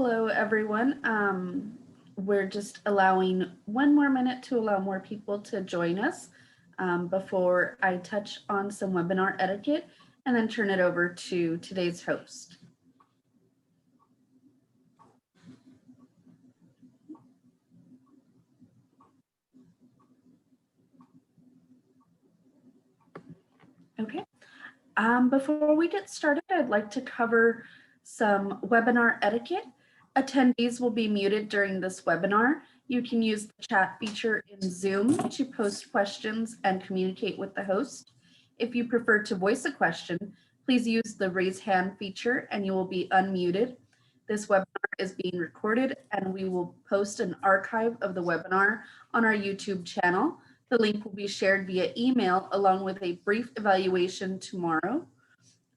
Hello, everyone. We're just allowing one more minute to allow more people to join us before I touch on some webinar etiquette and then turn it over to today's host. Okay. Before we get started, I'd like to cover some webinar etiquette. Attendees will be muted during this webinar. You can use the chat feature in Zoom to post questions and communicate with the host. If you prefer to voice a question, please use the raise hand feature and you will be unmuted. This webinar is being recorded and we will post an archive of the webinar on our YouTube channel. The link will be shared via email along with a brief evaluation tomorrow.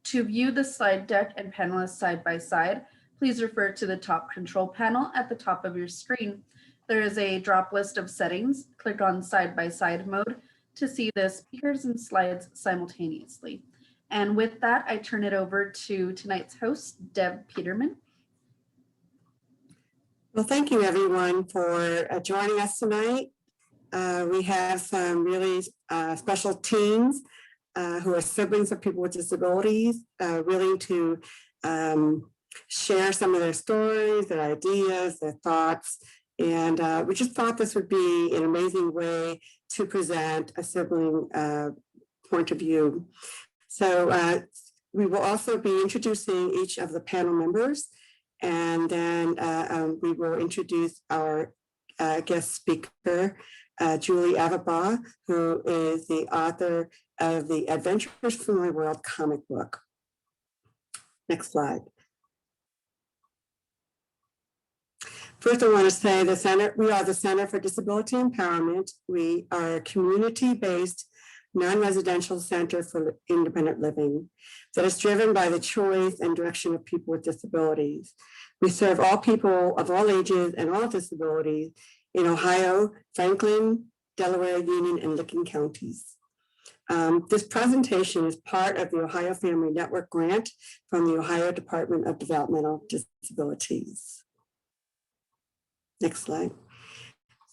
To view the slide deck and panelists side by side, please refer to the top control panel at the top of your screen. There is a drop list of settings. Click on side by side mode to see the speakers and slides simultaneously. And with that, I turn it over to tonight's host, Deb Peterman. Well, thank you everyone for joining us tonight. We have some really special teens who are siblings of people with disabilities, willing to share some of their stories, their ideas, their thoughts. And we just thought this would be an amazing way to present a sibling point of view. So we will also be introducing each of the panel members, and then we will introduce our guest speaker, Julie Averbach, who is the author of the Adventures from My World comic book. Next slide. First, I want to say we are the Center for Disability Empowerment. We are a community-based, non-residential center for independent living that is driven by the choice and direction of people with disabilities. We serve all people of all ages and all disabilities in Ohio, Franklin, Delaware, Union, and Licking counties. This presentation is part of the Ohio Family Network grant from the Ohio Department of Developmental Disabilities. Next slide.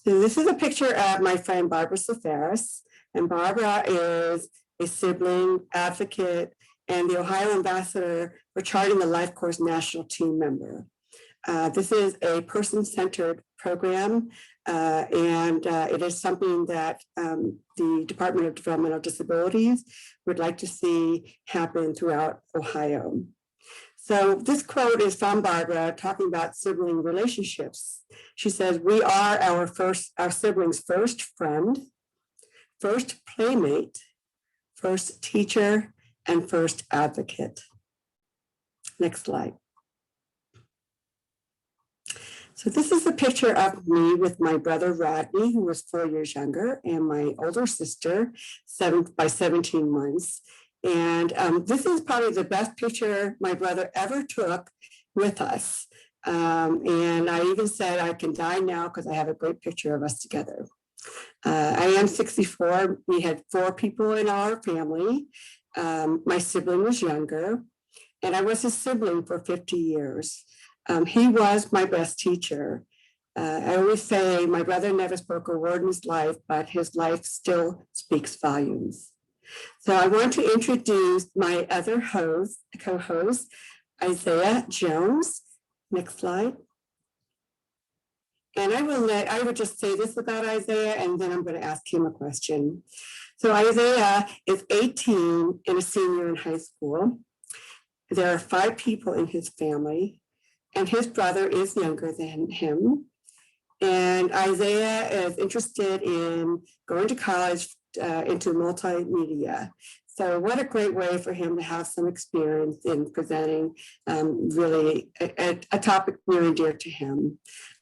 So this is a picture of my friend Barbara Safaris, and Barbara is a sibling advocate and the Ohio ambassador for Charting the Life Course National Team member. This is a person-centered program, and it is something that the Department of Developmental Disabilities would like to see happen throughout Ohio. So this quote is from Barbara talking about sibling relationships. She says, "We are our siblings' first friend, first playmate, first teacher, and first advocate." Next slide. So this is a picture of me with my brother Rodney, who was 4 years younger, and my older sister, by 17 months. And this is probably the best picture my brother ever took with us. And I even said I can die now because I have a great picture of us together. I am 64. We had 4 people in our family. My sibling was younger, and I was his sibling for 50 years. He was my best teacher. I always say my brother never spoke a word in his life, but his life still speaks volumes. So I want to introduce my other co-host, Isaiah Jones. Next slide. And I would just say this about Isaiah, and then I'm going to ask him a question. So Isaiah is 18 and a senior in high school. There are 5 people in his family, and his brother is younger than him. And Isaiah is interested in going to college into multimedia. So what a great way for him to have some experience in presenting really a topic near and dear to him.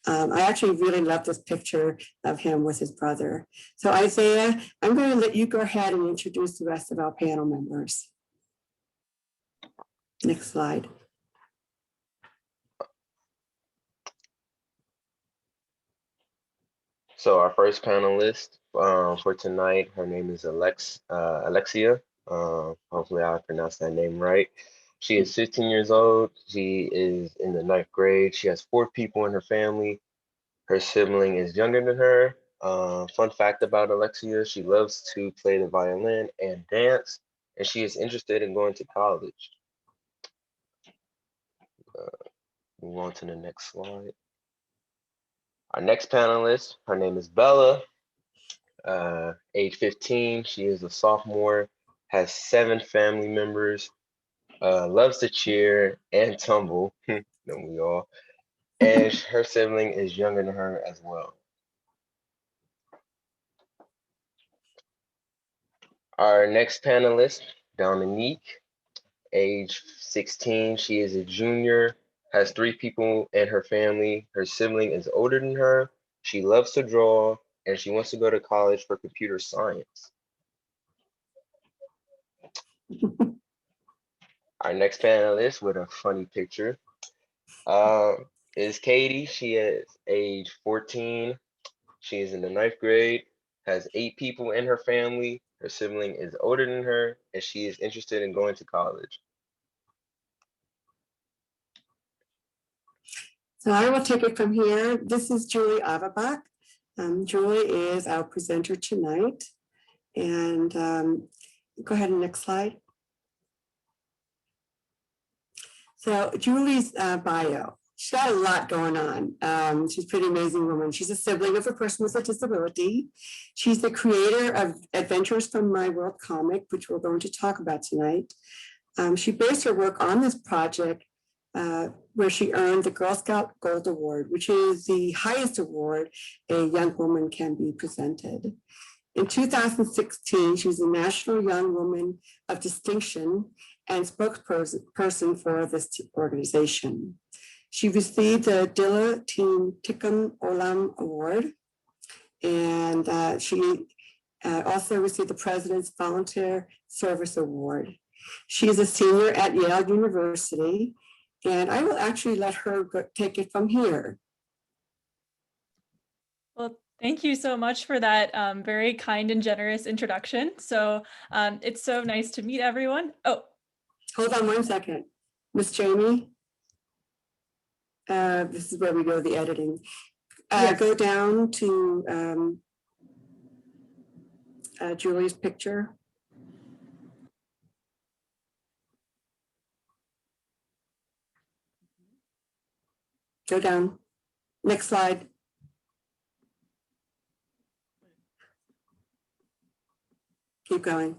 I actually really love this picture of him with his brother. So Isaiah, I'm going to let you go ahead and introduce the rest of our panel members. Next slide. So our first panelist for tonight, her name is Alexia. Hopefully I pronounced that name right. She is 15 years old. She is in the 9th grade. She has 4 people in her family. Her sibling is younger than her. Fun fact about Alexia, she loves to play the violin and dance, and she is interested in going to college. Move on to the next slide. Our next panelist, her name is Bella, age 15. She is a sophomore, has 7 family members, loves to cheer and tumble, don't we all? And her sibling is younger than her as well. Our next panelist, Dominique, age 16. She is a junior, has 3 people in her family. Her sibling is older than her. She loves to draw, and she wants to go to college for computer science. Our next panelist with a funny picture is Katie. She is age 14. She is in the 9th grade, has 8 people in her family. Her sibling is older than her, and she is interested in going to college. So I will take it from here. This is Julie Averbach. Julie is our presenter tonight. And go ahead and next slide. So Julie's bio, she's got a lot going on. She's a pretty amazing woman. She's a sibling of a person with a disability. She's the creator of Adventures from My World comic, which we're going to talk about tonight. She based her work on this project where she earned the Girl Scout Gold Award, which is the highest award a young woman can be presented. In 2016, she was a National Young Woman of Distinction and spokesperson for this organization. She received the Dilla Teen Tikkun Olam Award, and she also received the President's Volunteer Service Award. She is a senior at Yale University, and I will actually let her take it from here. Well, thank you so much for that very kind and generous introduction. So it's so nice to meet everyone. Oh, hold on one second. Miss Jamie, this is where we go, the editing. Yes. Go down to Julie's picture. Go down. Next slide. Keep going.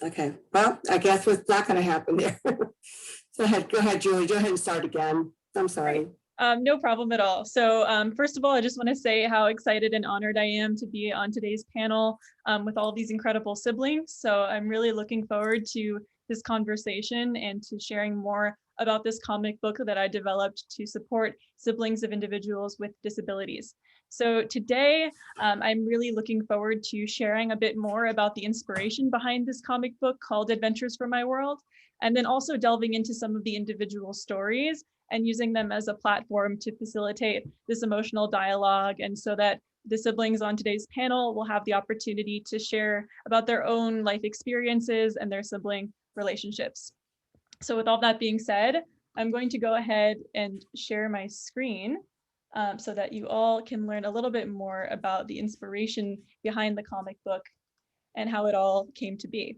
Okay, well, I guess what's not going to happen there. Go ahead, Julie. Go ahead and start again. I'm sorry. no problem at all. So first of all, I just want to say how excited and honored I am to be on today's panel with all these incredible siblings. So I'm really looking forward to this conversation and to sharing more about this comic book that I developed to support siblings of individuals with disabilities. So today, I'm really looking forward to sharing a bit more about the inspiration behind this comic book called Adventures from My World, and then also delving into some of the individual stories and using them as a platform to facilitate this emotional dialogue, and so that the siblings on today's panel will have the opportunity to share about their own life experiences and their sibling relationships. So with all that being said, I'm going to go ahead and share my screen so that you all can learn a little bit more about the inspiration behind the comic book and how it all came to be.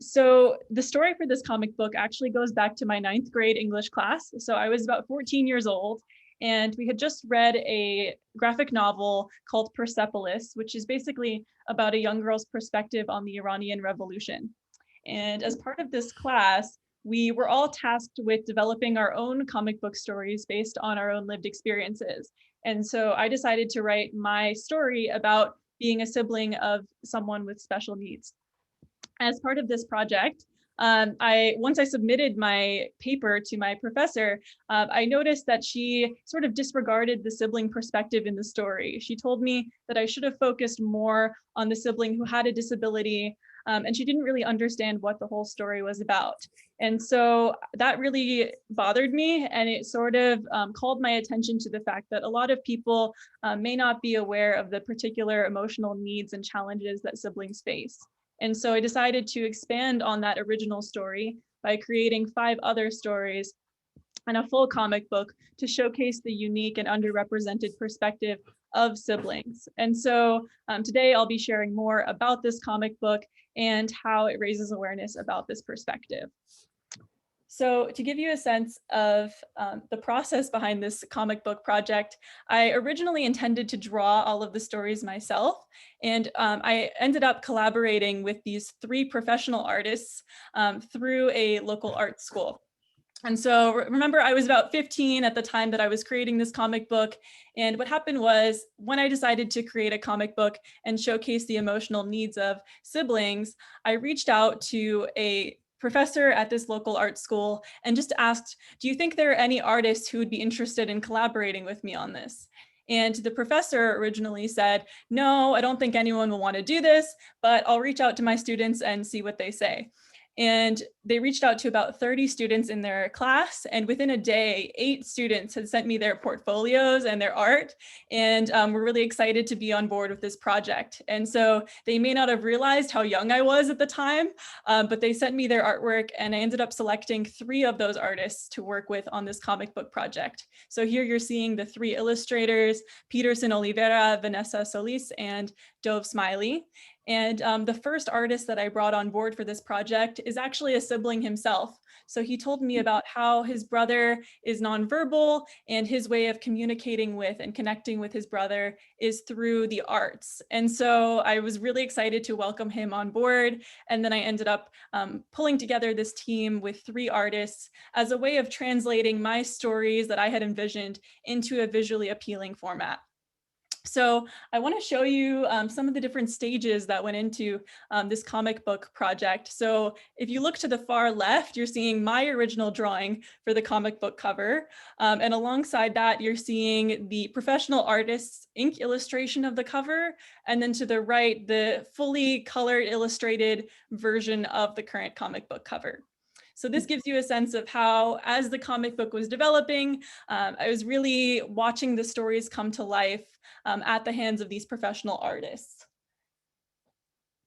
So the story for this comic book actually goes back to my 9th grade English class. So I was about 14 years old, and we had just read a graphic novel called Persepolis, which is basically about a young girl's perspective on the Iranian Revolution. And as part of this class, we were all tasked with developing our own comic book stories based on our own lived experiences. And so I decided to write my story about being a sibling of someone with special needs. As part of this project, once I submitted my paper to my professor, I noticed that she sort of disregarded the sibling perspective in the story. She told me that I should have focused more on the sibling who had a disability, and she didn't really understand what the whole story was about. And so that really bothered me, and it sort of called my attention to the fact that a lot of people may not be aware of the particular emotional needs and challenges that siblings face. And so I decided to expand on that original story by creating 5 other stories and a full comic book to showcase the unique and underrepresented perspective of siblings. And so today I'll be sharing more about this comic book and how it raises awareness about this perspective. So to give you a sense of the process behind this comic book project, I originally intended to draw all of the stories myself, and I ended up collaborating with these 3 professional artists through a local art school. And so remember, I was about 15 at the time that I was creating this comic book. And what happened was when I decided to create a comic book and showcase the emotional needs of siblings, I reached out to a professor at this local art school and just asked, do you think there are any artists who would be interested in collaborating with me on this? And the professor originally said, no, I don't think anyone will want to do this, but I'll reach out to my students and see what they say. And they reached out to about 30 students in their class. And within a day, 8 students had sent me their portfolios and their art. And we're really excited to be on board with this project. And so they may not have realized how young I was at the time, but they sent me their artwork. And I ended up selecting 3 of those artists to work with on this comic book project. So here you're seeing the 3 illustrators, Peterson Oliveira, Vanessa Solis, and Dove Smiley. And the first artist that I brought on board for this project is actually a sibling himself. So he told me about how his brother is nonverbal and his way of communicating with and connecting with his brother is through the arts. And so I was really excited to welcome him on board. And then I ended up pulling together this team with 3 artists as a way of translating my stories that I had envisioned into a visually appealing format. So I want to show you some of the different stages that went into this comic book project. So if you look to the far left, you're seeing my original drawing for the comic book cover. And alongside that, you're seeing the professional artist's ink illustration of the cover. And then to the right, the fully colored illustrated version of the current comic book cover. So this gives you a sense of how, as the comic book was developing, I was really watching the stories come to life at the hands of these professional artists.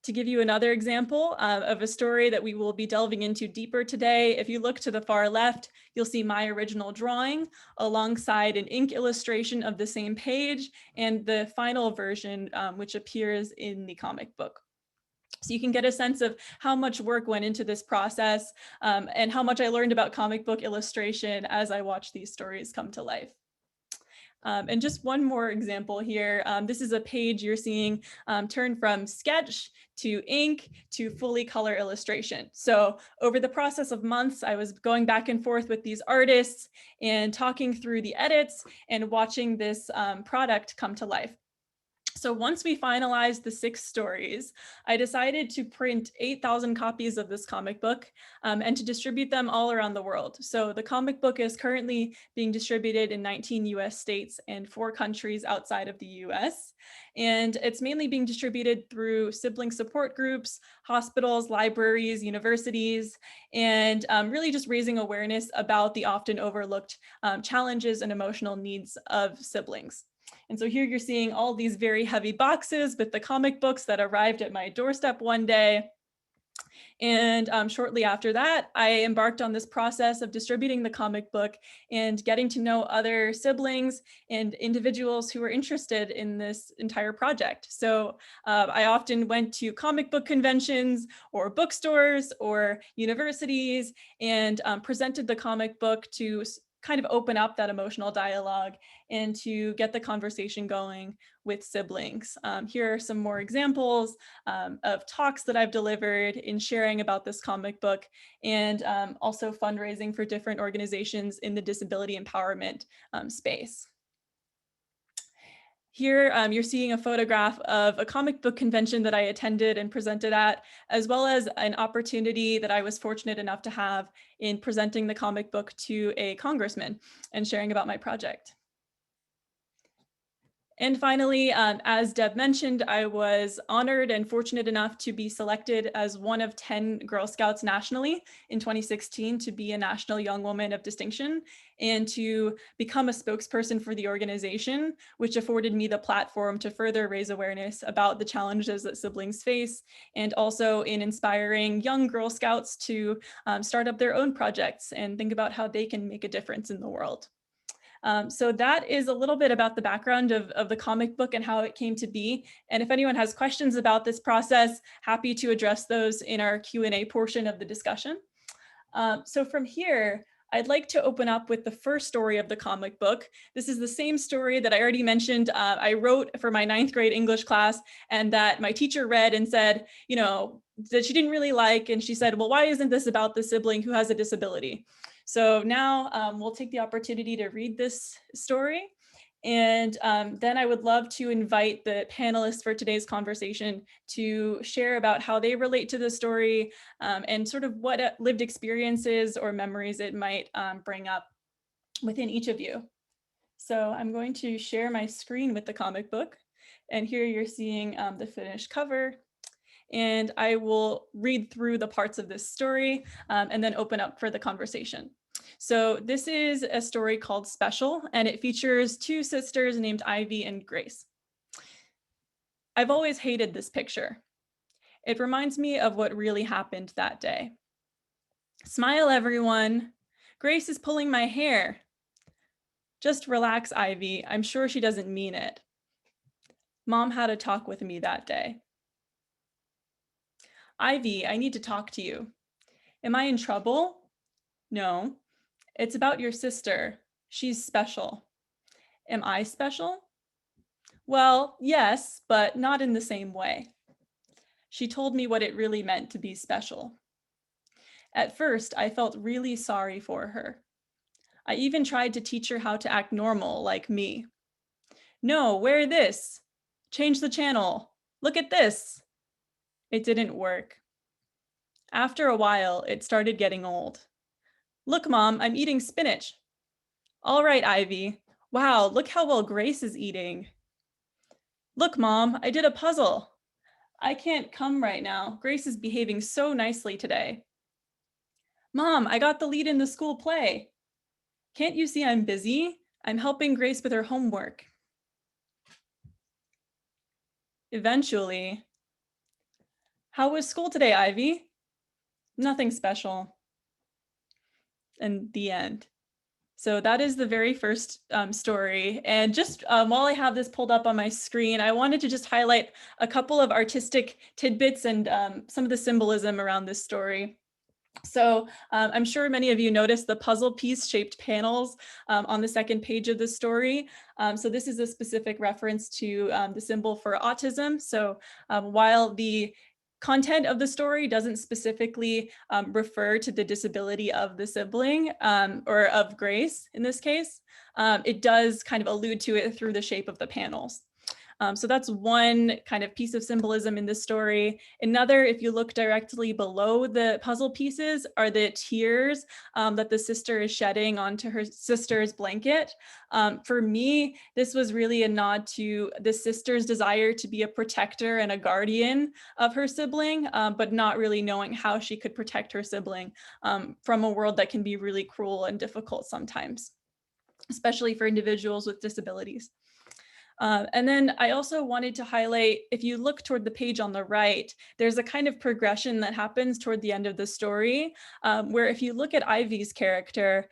To give you another example of a story that we will be delving into deeper today, if you look to the far left, you'll see my original drawing alongside an ink illustration of the same page and the final version, which appears in the comic book. So you can get a sense of how much work went into this process and how much I learned about comic book illustration as I watched these stories come to life. And just one more example here. This is a page you're seeing turn from sketch to ink to fully color illustration. So over the process of months, I was going back and forth with these artists and talking through the edits and watching this product come to life. So once we finalized the 6 stories, I decided to print 8,000 copies of this comic book and to distribute them all around the world. So the comic book is currently being distributed in 19 US states and 4 countries outside of the US. And it's mainly being distributed through sibling support groups, hospitals, libraries, universities, and really just raising awareness about the often overlooked challenges and emotional needs of siblings. And so here you're seeing all these very heavy boxes with the comic books that arrived at my doorstep one day. And shortly after that, I embarked on this process of distributing the comic book and getting to know other siblings and individuals who were interested in this entire project. So I often went to comic book conventions or bookstores or universities and presented the comic book to kind of open up that emotional dialogue and to get the conversation going with siblings. Here are some more examples of talks that I've delivered in sharing about this comic book and also fundraising for different organizations in the disability empowerment space. Here, you're seeing a photograph of a comic book convention that I attended and presented at, as well as an opportunity that I was fortunate enough to have in presenting the comic book to a congressman and sharing about my project. And finally, as Deb mentioned, I was honored and fortunate enough to be selected as one of 10 Girl Scouts nationally in 2016 to be a National Young Woman of Distinction and to become a spokesperson for the organization, which afforded me the platform to further raise awareness about the challenges that siblings face, and also in inspiring young Girl Scouts to start up their own projects and think about how they can make a difference in the world. So that is a little bit about the background of the comic book and how it came to be. And if anyone has questions about this process, happy to address those in our Q&A portion of the discussion. So from here, I'd like to open up with the first story of the comic book. This is the same story that I already mentioned I wrote for my 9th grade English class, and that my teacher read and said, you know, that she didn't really like. And she said, well, why isn't this about the sibling who has a disability? So now we'll take the opportunity to read this story. And then I would love to invite the panelists for today's conversation to share about how they relate to the story and sort of what lived experiences or memories it might bring up within each of you. So I'm going to share my screen with the comic book. And here you're seeing the finished cover. And I will read through the parts of this story and then open up for the conversation. So this is a story called Special, and it features 2 sisters named Ivy and Grace. I've always hated this picture. It reminds me of what really happened that day. Smile, everyone. Grace is pulling my hair. Just relax, Ivy. I'm sure she doesn't mean it. Mom had a talk with me that day. Ivy, I need to talk to you. Am I in trouble? No. It's about your sister. She's special. Am I special? Well, yes, but not in the same way. She told me what it really meant to be special. At first, I felt really sorry for her. I even tried to teach her how to act normal, like me. No, wear this. Change the channel. Look at this. It didn't work. After a while, it started getting old. Look, Mom, I'm eating spinach. All right, Ivy. Wow, look how well Grace is eating. Look, Mom, I did a puzzle. I can't come right now. Grace is behaving so nicely today. Mom, I got the lead in the school play. Can't you see I'm busy? I'm helping Grace with her homework. Eventually, how was school today, Ivy? Nothing special. And the end. So that is the very first story. And just while I have this pulled up on my screen, I wanted to just highlight a couple of artistic tidbits and some of the symbolism around this story. So I'm sure many of you noticed the puzzle piece shaped panels on the second page of the story. So this is a specific reference to the symbol for autism. So while the content of the story doesn't specifically refer to the disability of the sibling or of Grace in this case, it does kind of allude to it through the shape of the panels. So that's one kind of piece of symbolism in this story. Another, if you look directly below the puzzle pieces, are the tears that the sister is shedding onto her sister's blanket. For me, this was really a nod to the sister's desire to be a protector and a guardian of her sibling, but not really knowing how she could protect her sibling from a world that can be really cruel and difficult sometimes, especially for individuals with disabilities. And then I also wanted to highlight, if you look toward the page on the right, there's a kind of progression that happens toward the end of the story, where if you look at Ivy's character,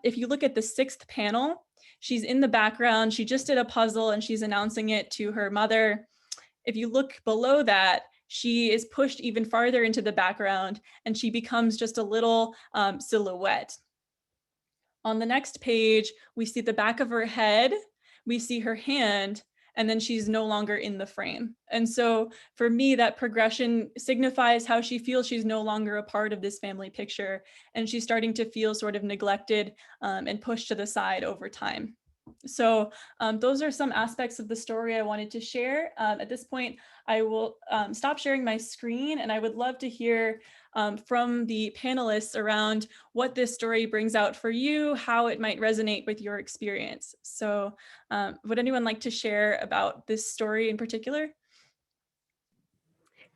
if you look at the 6th panel, she's in the background, she just did a puzzle and she's announcing it to her mother. If you look below that, she is pushed even farther into the background and she becomes just a little silhouette. On the next page, we see the back of her head, we see her hand, and then she's no longer in the frame. And so for me, that progression signifies how she feels she's no longer a part of this family picture, and she's starting to feel sort of neglected and pushed to the side over time. So those are some aspects of the story I wanted to share. At this point, I will stop sharing my screen, and I would love to hear from the panelists around what this story brings out for you, how it might resonate with your experience. So would anyone like to share about this story in particular?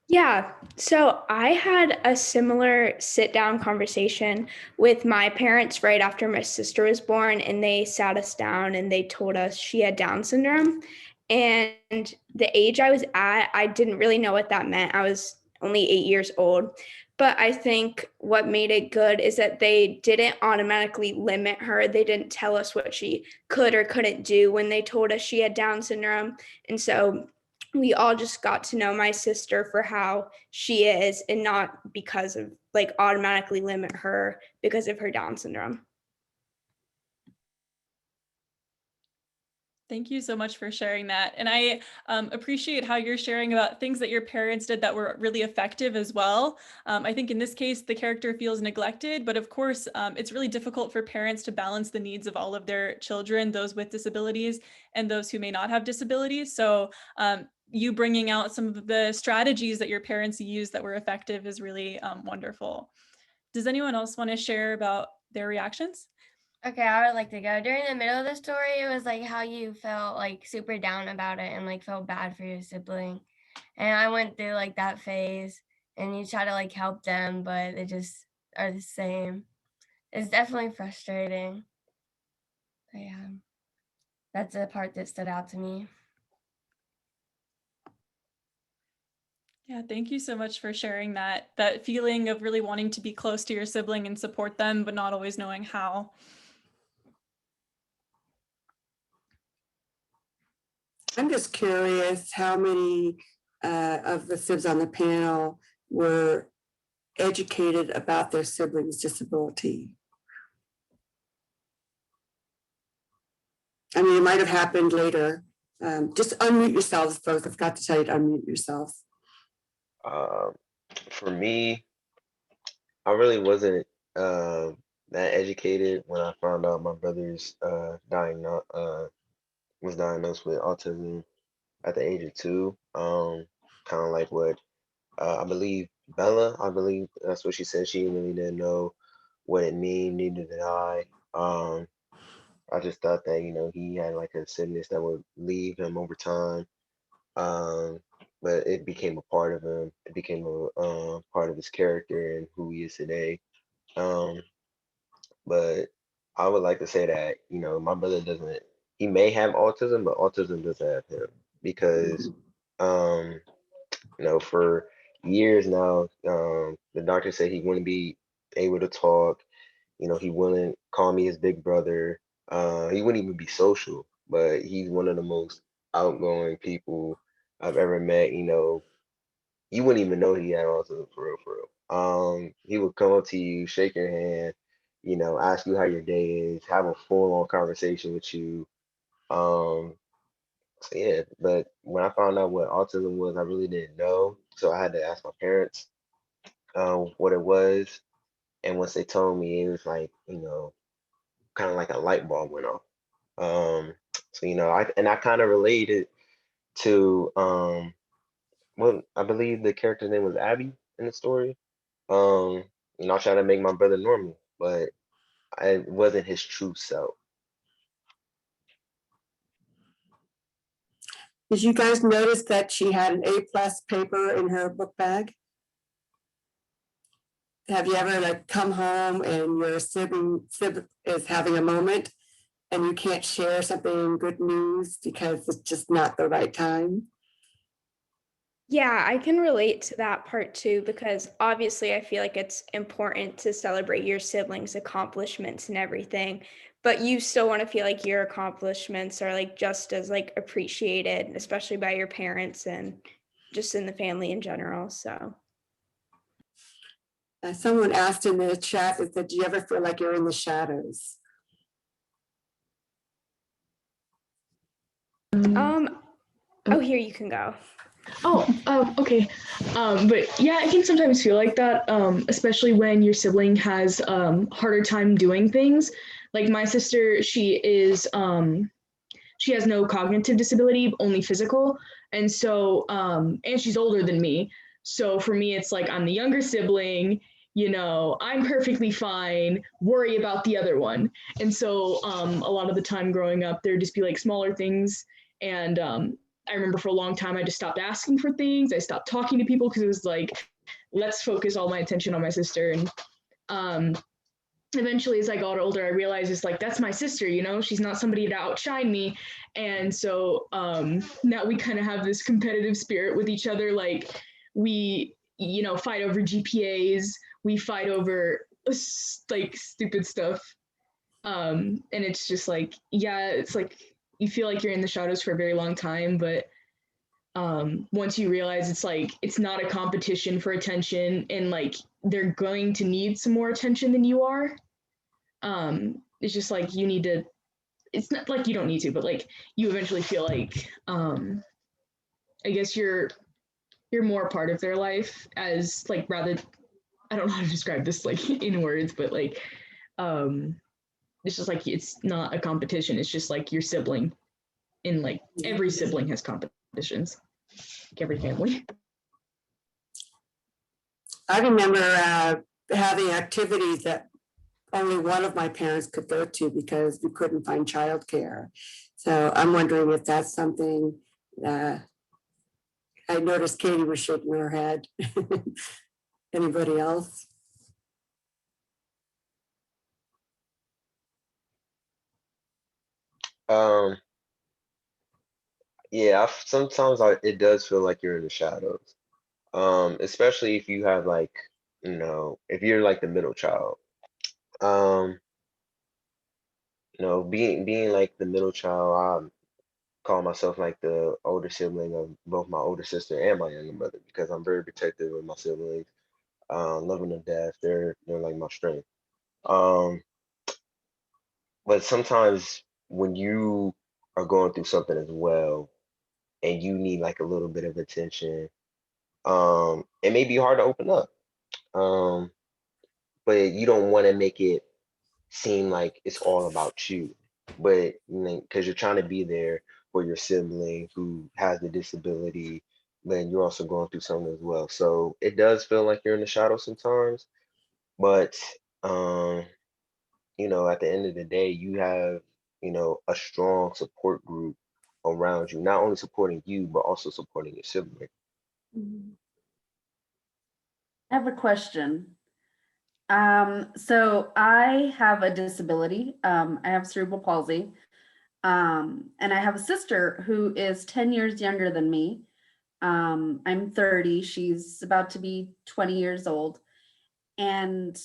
Yeah, so I had a similar sit down conversation with my parents right after my sister was born, and they sat us down and they told us she had Down syndrome. And the age I was at, I didn't really know what that meant. I was only 8 years old. But I think what made it good is that they didn't automatically limit her. They didn't tell us what she could or couldn't do when they told us she had Down syndrome. And so we all just got to know my sister for how she is and not because of like automatically limit her because of her Down syndrome. Thank you so much for sharing that. And I appreciate how you're sharing about things that your parents did that were really effective as well. I think in this case, the character feels neglected, but of course, it's really difficult for parents to balance the needs of all of their children, those with disabilities and those who may not have disabilities. So you bringing out some of the strategies that your parents used that were effective is really wonderful. Does anyone else want to share about their reactions? Okay, I would like to go. During the middle of the story, it was like how you felt like super down about it and like felt bad for your sibling. And I went through like that phase, and you try to like help them, but they just are the same. It's definitely frustrating. But yeah, that's the part that stood out to me. Yeah, thank you so much for sharing that feeling of really wanting to be close to your sibling and support them, but not always knowing how. I'm just curious how many of the Sibs on the panel were educated about their siblings' disability. I mean, it might have happened later. Just unmute yourselves, both. I've got to tell you to unmute yourselves. For me, I really wasn't that educated when I found out my brother's was diagnosed with autism at the age of 2. Kind of like what I believe Bella, I believe that's what she said. She really didn't know what it mean, neither did I. I just thought that, he had like a sickness that would leave him over time. But it became a part of him. It became a part of his character and who he is today. Um, but I would like to say that, my brother doesn't, he may have autism, but autism doesn't have him because, for years now, the doctor said he wouldn't be able to talk. He wouldn't call me his big brother. He wouldn't even be social, but he's one of the most outgoing people I've ever met. You wouldn't even know he had autism for real, for real. He would come up to you, shake your hand, ask you how your day is, have a full-on conversation with you. So yeah, but when I found out what autism was, I really didn't know. So I had to ask my parents what it was. And once they told me, it was like, kind of like a light bulb went off. So, I kind of related to, well, I believe the character's name was Abby in the story. I tried to make my brother normal, but I wasn't his true self. Did you guys notice that she had an A+ paper in her book bag? Have you ever come home and your sib is having a moment and you can't share something good news because it's just not the right time? Yeah, I can relate to that part too, because obviously I feel like it's important to celebrate your siblings' accomplishments and everything, but you still want to feel like your accomplishments are just as appreciated, especially by your parents and just in the family in general. So Someone asked in the chat, do you ever feel like you're in the shadows? oh, here you can go. Okay. But yeah, I can sometimes feel like that, especially when your sibling has harder time doing things. Like my sister, she has no cognitive disability, only physical. And so, and she's older than me. So for me, it's like I'm the younger sibling, you know, I'm perfectly fine, worry about the other one. And so a lot of the time growing up, there'd just be like smaller things. And I remember for a long time, I just stopped asking for things. I stopped talking to people because it was like, let's focus all my attention on my sister. And eventually, as I got older, I realized it's like, that's my sister, you know, she's not somebody to outshine me. And so now we kind of have this competitive spirit with each other. Like we, you know, fight over GPAs, we fight over like stupid stuff. And it's just like, yeah, it's like, you feel like you're in the shadows for a very long time, but once you realize it's like, it's not a competition for attention and like, they're going to need some more attention than you are. It's just like, you need to, it's not like you don't need to, but like you eventually feel like, I guess you're more a part of their life as like, rather, I don't know how to describe this like in words, but like, it's just like, it's not a competition. It's just like your sibling, and like every sibling has competitions, like every family. I remember having activities that only one of my parents could go to because we couldn't find childcare. So I'm wondering if that's something I noticed Katie was shaking her head. Anybody else? Yeah, sometimes it does feel like you're in the shadows. Especially if you have like, you know, if you're like the middle child. Um, you know, being like the middle child, I call myself like the older sibling of both my older sister and my younger brother because I'm very protective of my siblings. Love them to death. They're like my strength. Um, but sometimes when you are going through something as well and you need like a little bit of attention, it may be hard to open up. Um, but you don't want to make it seem like it's all about you. But you know, because you're trying to be there for your sibling who has the disability, then you're also going through something as well. So it does feel like you're in the shadow sometimes, but um, you know, at the end of the day, you have, you know, a strong support group around you, not only supporting you, but also supporting your sibling. I have a question. So I have a disability. I have cerebral palsy. And I have a sister who is 10 years younger than me. I'm 30. She's about to be 20 years old. And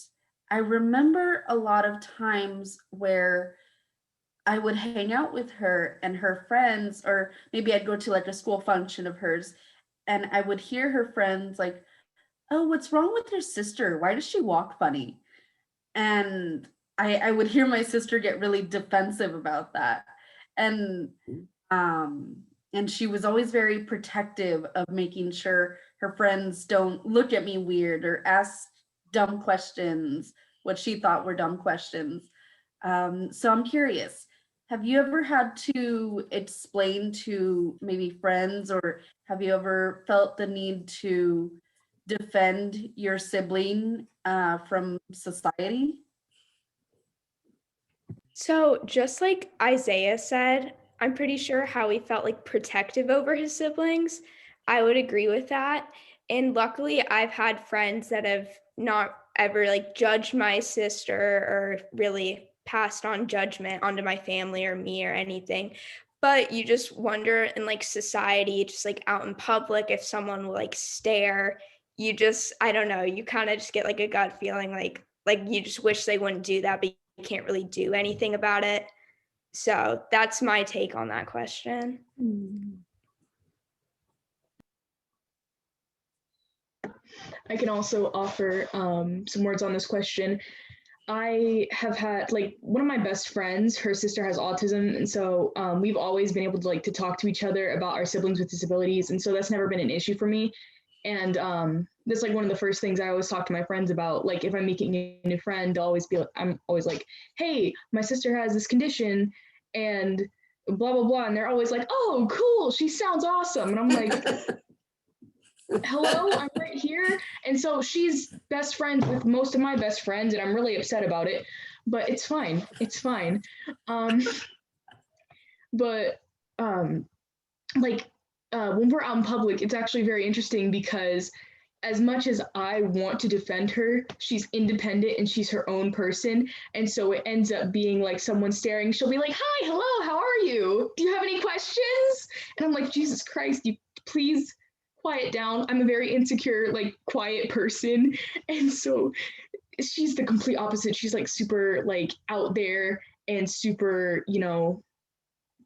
I remember a lot of times where I would hang out with her and her friends, or maybe I'd go to like a school function of hers, and I would hear her friends like, "Oh, what's wrong with your sister? Why does she walk funny?" And I would hear my sister get really defensive about that. And and she was always very protective of making sure her friends don't look at me weird or ask dumb questions, what she thought were dumb questions. So I'm curious, have you ever had to explain to maybe friends, or have you ever felt the need to defend your sibling from society? So, just like Isaiah said, I'm pretty sure how he felt like protective over his siblings. I would agree with that. And luckily, I've had friends that have not ever like judged my sister or really passed on judgment onto my family or me or anything. But you just wonder in like society, just like out in public, if someone will like stare, you just, I don't know, you kind of just get like a gut feeling like you just wish they wouldn't do that, but can't really do anything about it. So that's my take on that question. I can also offer some words on this question. I have had like one of my best friends, her sister has autism. And so we've always been able to like to talk to each other about our siblings with disabilities. And so that's never been an issue for me. And that's like one of the first things I always talk to my friends about. Like if I'm making a new friend, I'll always be like, I'm always like, hey, my sister has this condition and blah, blah, blah. And they're always like, oh, cool. She sounds awesome. And I'm like, hello, I'm right here. And so she's best friends with most of my best friends, and I'm really upset about it, but it's fine. It's fine. But when we're out in public, it's actually very interesting because as much as I want to defend her, she's independent and she's her own person. And so it ends up being like someone staring. She'll be like, hi, hello, how are you? Do you have any questions? And I'm like, Jesus Christ, you please quiet down. I'm a very insecure, like quiet person. And so she's the complete opposite. She's like super like out there and super,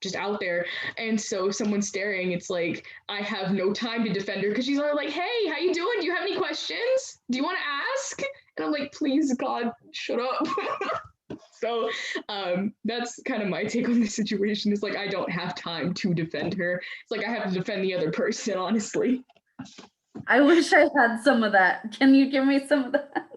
just out there. And so if someone's staring, it's like I have no time to defend her because she's always like, hey, how you doing? Do you have any questions? Do you want to ask? And I'm like, please, God, shut up. So that's kind of my take on the situation. Is like I don't have time to defend her. It's like I have to defend the other person, honestly. I wish I had some of that. Can you give me some of that?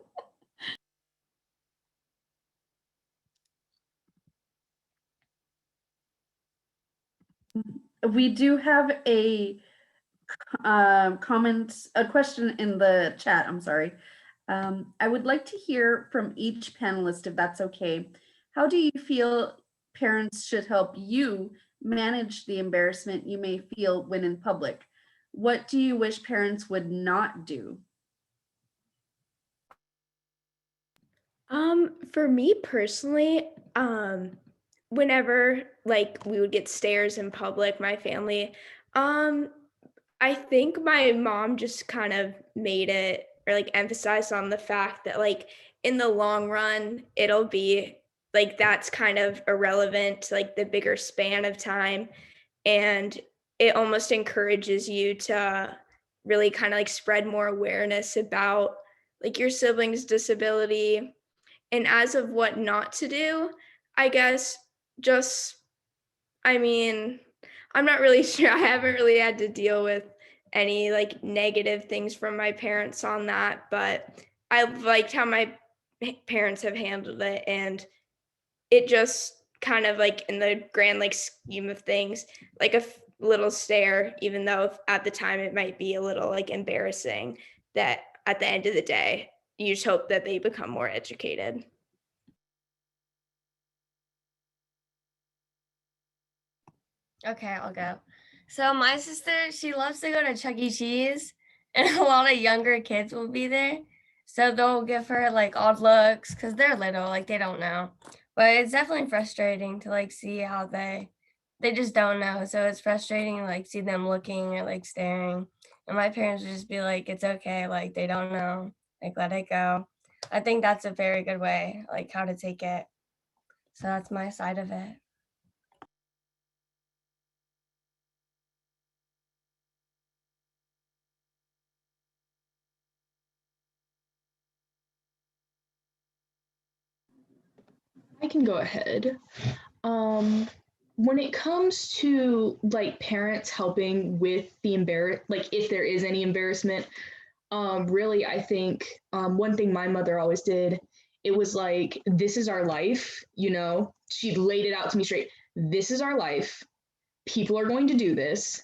We do have a a question in the chat. I'm sorry. I would like to hear from each panelist, if that's okay. How do you feel parents should help you manage the embarrassment you may feel when in public? What do you wish parents would not do? For me personally, whenever like we would get stares in public, my family, I think my mom just kind of made it or like emphasized on the fact that like in the long run, it'll be like that's kind of irrelevant to like the bigger span of time. And it almost encourages you to really kind of like spread more awareness about like your sibling's disability. And as of what not to do, I guess just, I mean, I'm not really sure. I haven't really had to deal with any like negative things from my parents on that, but I liked how my parents have handled it. And it just kind of like in the grand like scheme of things, like a little stare, even though at the time it might be a little like embarrassing, that at the end of the day, you just hope that they become more educated. Okay, I'll go. So my sister, she loves to go to Chuck E. Cheese, and a lot of younger kids will be there. So they'll give her like odd looks because they're little, like they don't know. But it's definitely frustrating to like see how they just don't know. So it's frustrating to like see them looking or like staring. And my parents would just be like, it's okay, like they don't know, like let it go. I think that's a very good way, like how to take it. So that's my side of it. I can go ahead. When it comes to like parents helping with the like if there is any embarrassment, really, I think one thing my mother always did, it was like, this is our life, she laid it out to me straight. This is our life. People are going to do this,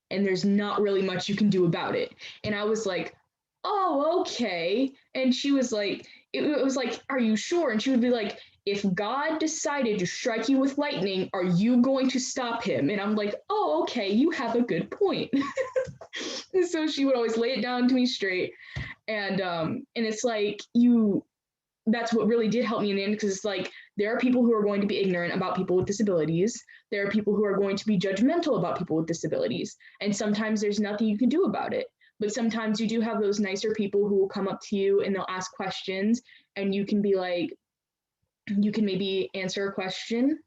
and there's not really much you can do about it. And I was like, oh, okay. And she was like, it was like, are you sure? And she would be like, if God decided to strike you with lightning, are you going to stop him? And I'm like, oh, okay, you have a good point. And so she would always lay it down to me straight. And it's like that's what really did help me in the end, because it's like there are people who are going to be ignorant about people with disabilities. There are people who are going to be judgmental about people with disabilities. And sometimes there's nothing you can do about it. But sometimes you do have those nicer people who will come up to you and they'll ask questions, and you can be like, you can maybe answer a question,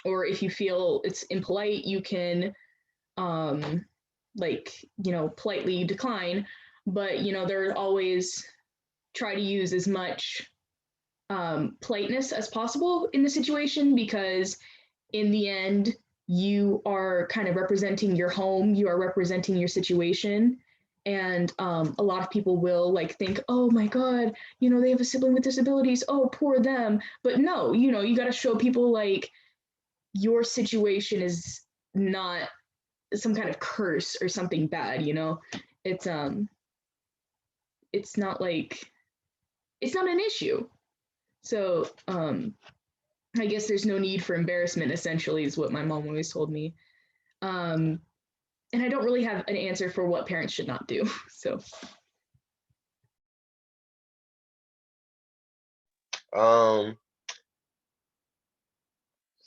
or if you feel it's impolite, you can politely decline. But there always try to use as much politeness as possible in the situation, because in the end you are kind of representing your home, you are representing your situation. And a lot of people will like think, oh my God, they have a sibling with disabilities, oh, poor them. But no, you got to show people like your situation is not some kind of curse or something bad. it's not like, it's not an issue. So I guess there's no need for embarrassment, essentially, is what my mom always told me. And I don't really have an answer for what parents should not do. So Um,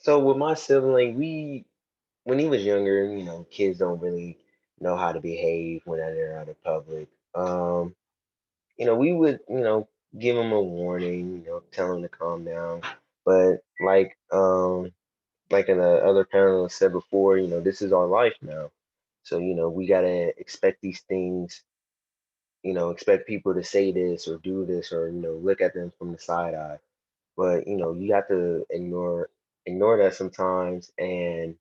so with my sibling, when he was younger, kids don't really know how to behave when they're out in public. We would, give him a warning, tell him to calm down. But like in the other panel said before, this is our life now. So, we gotta expect these things, expect people to say this or do this or, look at them from the side eye. But, you have to ignore that sometimes and,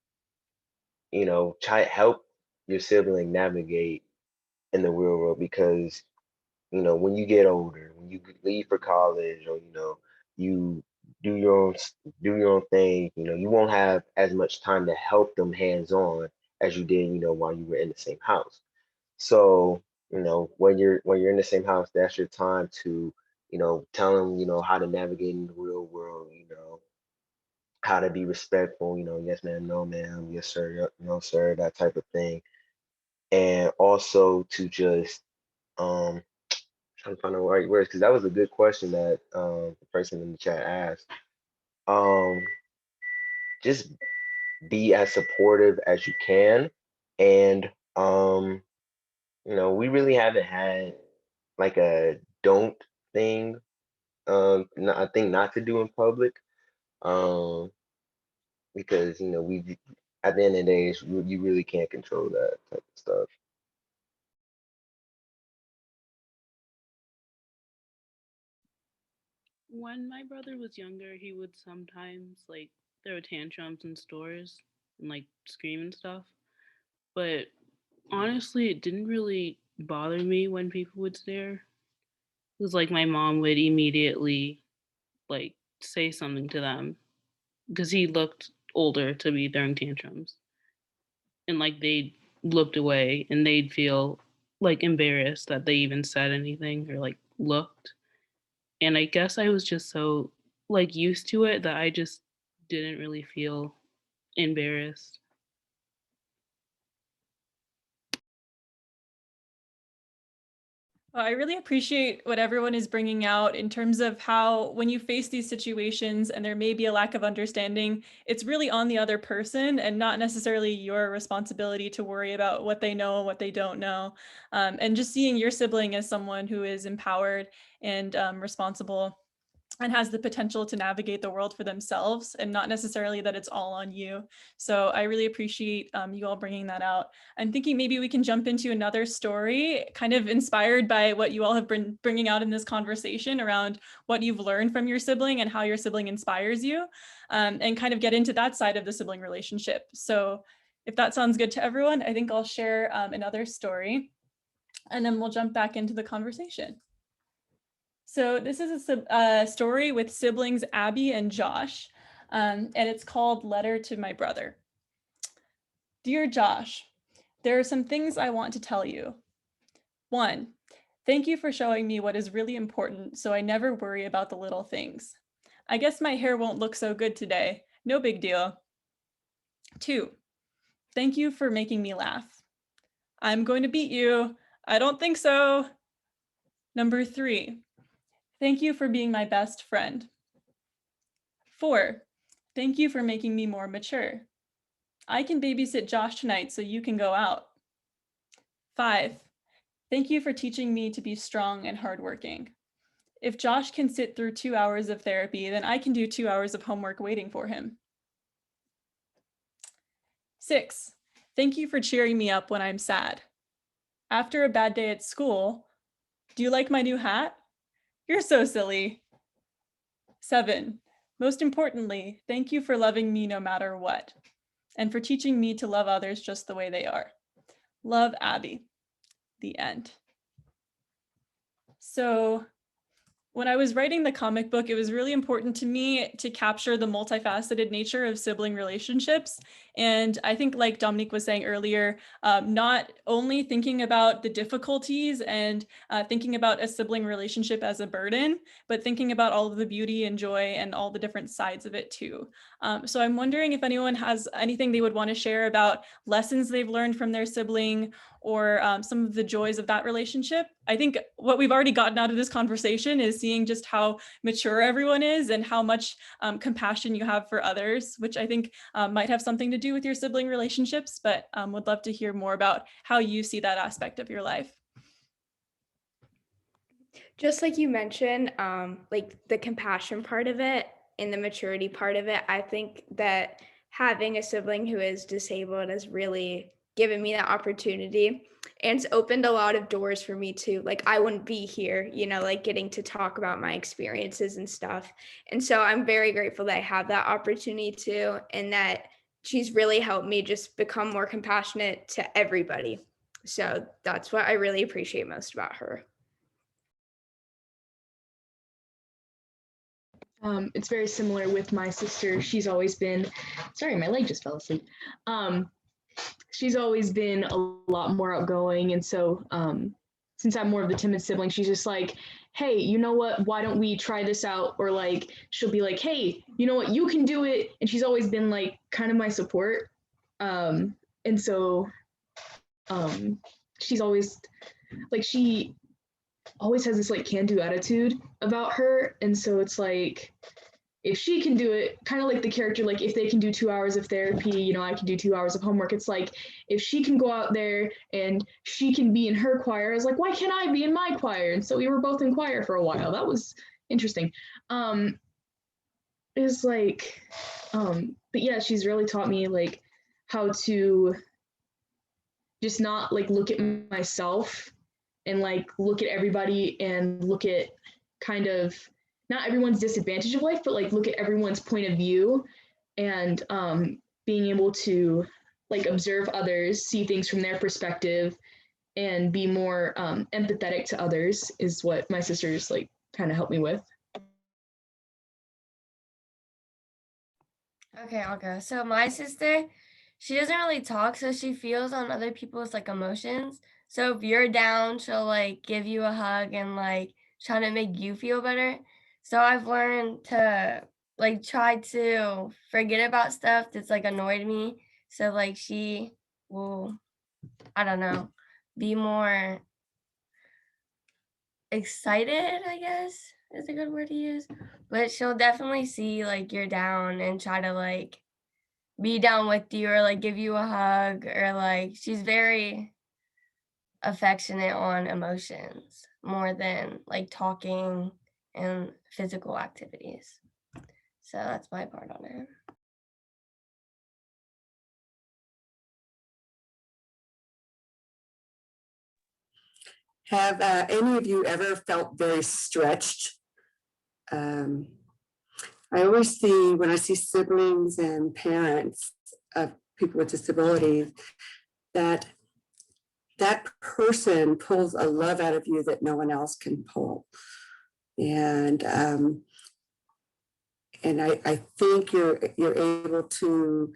try to help your sibling navigate in the real world because when you get older, when you leave for college or, you do your own do your own thing, you won't have as much time to help them hands on as you did, while you were in the same house. So, when you're in the same house, that's your time to, tell them, how to navigate in the real world, how to be respectful, yes ma'am, no ma'am, yes sir, no sir, that type of thing. And also to just trying to find the right words because that was a good question that the person in the chat asked. Um, just be as supportive as you can, and we really haven't had like a don't thing, a thing not to do in public, um, because we at the end of the day, you really can't control that type of stuff. When my brother was younger, he would sometimes like throw tantrums in stores and like scream and stuff. But honestly, it didn't really bother me when people would stare. It was like my mom would immediately like say something to them because he looked older to be throwing tantrums. And like they looked away and they'd feel like embarrassed that they even said anything or like looked. And I guess I was just so like used to it that I just didn't really feel embarrassed. Well, I really appreciate what everyone is bringing out in terms of how when you face these situations and there may be a lack of understanding, it's really on the other person and not necessarily your responsibility to worry about what they know and what they don't know. And just seeing your sibling as someone who is empowered and responsible and has the potential to navigate the world for themselves and not necessarily that it's all on you. So I really appreciate you all bringing that out. I'm thinking maybe we can jump into another story kind of inspired by what you all have been bringing out in this conversation around what you've learned from your sibling and how your sibling inspires you, and kind of get into that side of the sibling relationship. So if that sounds good to everyone, I think I'll share another story and then we'll jump back into the conversation. So this is a story with siblings Abby and Josh, and it's called Letter to My Brother. Dear Josh, there are some things I want to tell you. 1, thank you for showing me what is really important so I never worry about the little things. I guess my hair won't look so good today. No big deal. 2, thank you for making me laugh. I'm going to beat you. I don't think so. Number 3, thank you for being my best friend. 4, thank you for making me more mature. I can babysit Josh tonight so you can go out. 5, thank you for teaching me to be strong and hardworking. If Josh can sit through 2 hours of therapy, then I can do 2 hours of homework waiting for him. 6, thank you for cheering me up when I'm sad. After a bad day at school, do you like my new hat? You're so silly. 7, most importantly, thank you for loving me no matter what, and for teaching me to love others just the way they are. Love, Abby. The end. So When I was writing the comic book, it was really important to me to capture the multifaceted nature of sibling relationships. And I think, like Dominique was saying earlier, not only thinking about the difficulties and thinking about a sibling relationship as a burden, but thinking about all of the beauty and joy and all the different sides of it too. So I'm wondering if anyone has anything they would want to share about lessons they've learned from their sibling, or some of the joys of that relationship. I think what we've already gotten out of this conversation is seeing just how mature everyone is and how much compassion you have for others, which I think might have something to do with your sibling relationships, but would love to hear more about how you see that aspect of your life. Just like you mentioned, like the compassion part of it and the maturity part of it, I think that having a sibling who is disabled has really given me that opportunity. And it's opened a lot of doors for me too. Like I wouldn't be here, like getting to talk about my experiences and stuff. And so I'm very grateful that I have that opportunity too, and that she's really helped me just become more compassionate to everybody. So that's what I really appreciate most about her. It's very similar with my sister. She's always been, sorry, my leg just fell asleep. She's always been a lot more outgoing. And so since I'm more of the timid sibling, she's just like, hey, you know what? Why don't we try this out? Or like, she'll be like, hey, you know what? You can do it. And she's always been like kind of my support. And so she's always like, she always has this like can-do attitude about her. And so it's like, if she can do it, kind of like the character, like if they can do 2 hours of therapy, I can do 2 hours of homework. It's like, if she can go out there and she can be in her choir, I was like, why can't I be in my choir? And so we were both in choir for a while. That was interesting. Is like, but yeah, she's really taught me like how to just not like look at myself and like look at everybody and look at kind of not everyone's disadvantage of life, but like look at everyone's point of view, and being able to like observe others, see things from their perspective, and be more empathetic to others is what my sisters like kind of helped me with. Okay, I'll go. So my sister, she doesn't really talk, so she feels on other people's like emotions. So if you're down, she'll like give you a hug and like try to make you feel better. So I've learned to like try to forget about stuff that's like annoyed me. So like she will, I don't know, be more excited, I guess is a good word to use. But she'll definitely see like you're down and try to like be down with you or like give you a hug, or like she's very affectionate on emotions more than like talking and physical activities. So that's my part on it. Have any of you ever felt very stretched? I always see, when I see siblings and parents of people with disabilities, that person pulls a love out of you that no one else can pull. And I think you're able to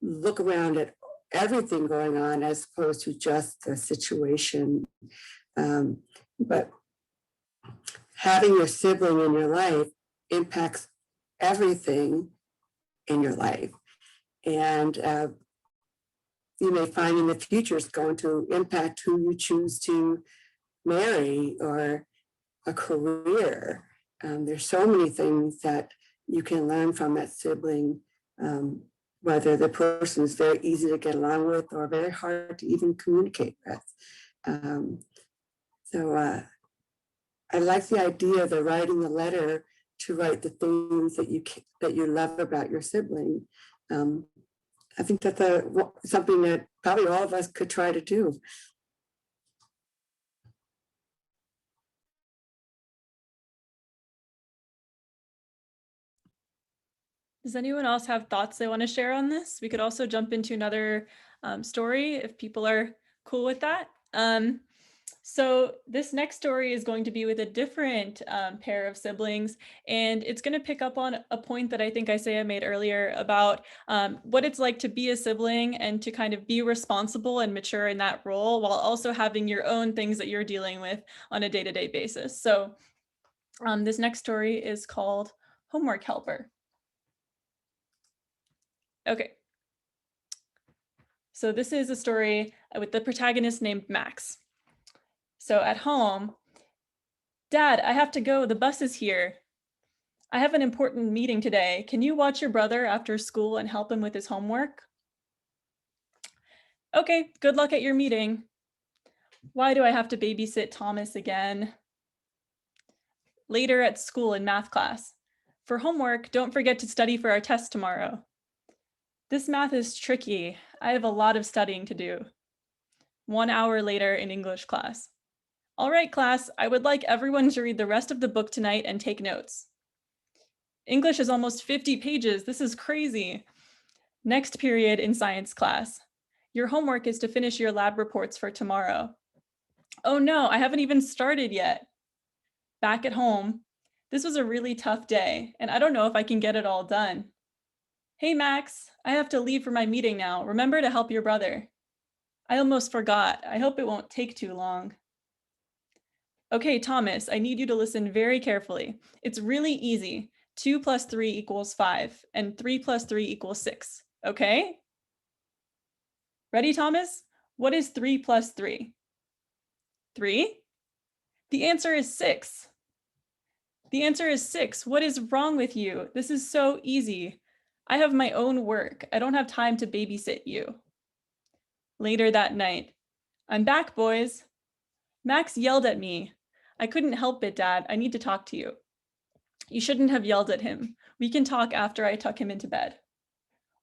look around at everything going on as opposed to just the situation. But having your sibling in your life impacts everything in your life. And you may find in the future it's going to impact who you choose to marry or a career. There's so many things that you can learn from that sibling, whether the person is very easy to get along with or very hard to even communicate with. So I like the idea of the writing the letter to write the things that you love about your sibling. I think that's something that probably all of us could try to do. Does anyone else have thoughts they want to share on this? We could also jump into another story if people are cool with that. So this next story is going to be with a different pair of siblings, and it's going to pick up on a point that I think Isaiah made earlier about what it's like to be a sibling and to kind of be responsible and mature in that role while also having your own things that you're dealing with on a day-to-day basis. So this next story is called Homework Helper. Okay. So this is a story with the protagonist named Max. So at home, Dad, I have to go, the bus is here. I have an important meeting today. Can you watch your brother after school and help him with his homework? Okay, good luck at your meeting. Why do I have to babysit Thomas again? Later at school in math class. For homework, don't forget to study for our test tomorrow. This math is tricky. I have a lot of studying to do. 1 hour later in English class. All right, class, I would like everyone to read the rest of the book tonight and take notes. English is almost 50 pages. This is crazy. Next period in science class. Your homework is to finish your lab reports for tomorrow. Oh no, I haven't even started yet. Back at home. This was a really tough day, and I don't know if I can get it all done. Hey, Max, I have to leave for my meeting now. Remember to help your brother. I almost forgot. I hope it won't take too long. Okay, Thomas, I need you to listen very carefully. It's really easy. 2 plus 3 equals 5, and 3 plus 3 equals 6, okay? Ready, Thomas? What is 3 plus 3? 3? The answer is 6. The answer is 6. What is wrong with you? This is so easy. I have my own work. I don't have time to babysit you. Later that night. I'm back, boys. Max yelled at me. I couldn't help it, Dad. I need to talk to you. You shouldn't have yelled at him. We can talk after I tuck him into bed.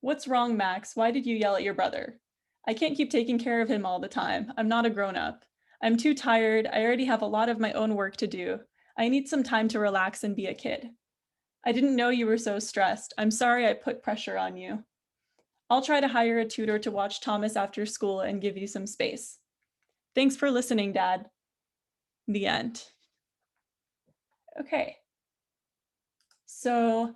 What's wrong, Max? Why did you yell at your brother? I can't keep taking care of him all the time. I'm not a grown-up. I'm too tired. I already have a lot of my own work to do. I need some time to relax and be a kid. I didn't know you were so stressed. I'm sorry I put pressure on you. I'll try to hire a tutor to watch Thomas after school and give you some space. Thanks for listening, Dad. The end. Okay. So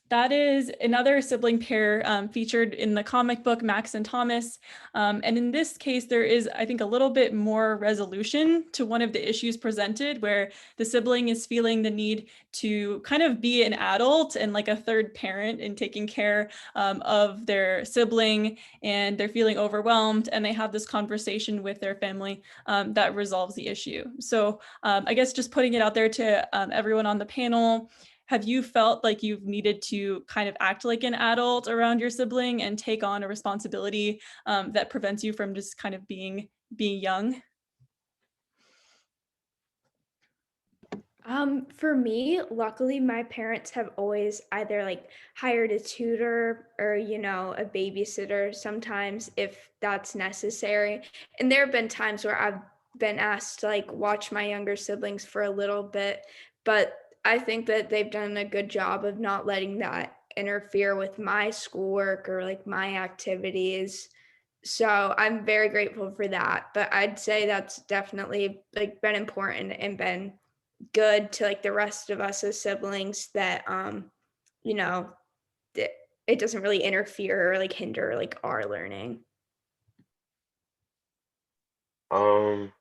that is another sibling pair featured in the comic book, Max and Thomas. And in this case, there is, I think, a little bit more resolution to one of the issues presented, where the sibling is feeling the need to kind of be an adult and like a third parent in taking care of their sibling, and they're feeling overwhelmed, and they have this conversation with their family that resolves the issue. So I guess just putting it out there to everyone on the panel, have you felt like you've needed to kind of act like an adult around your sibling and take on a responsibility that prevents you from just kind of being young? For me, luckily, my parents have always either like hired a tutor or, a babysitter sometimes if that's necessary. And there have been times where I've been asked to like watch my younger siblings for a little bit, but I think that they've done a good job of not letting that interfere with my schoolwork or like my activities. So I'm very grateful for that. But I'd say that's definitely like been important and been good to like the rest of us as siblings that you know that it doesn't really interfere or like hinder like our learning. Um,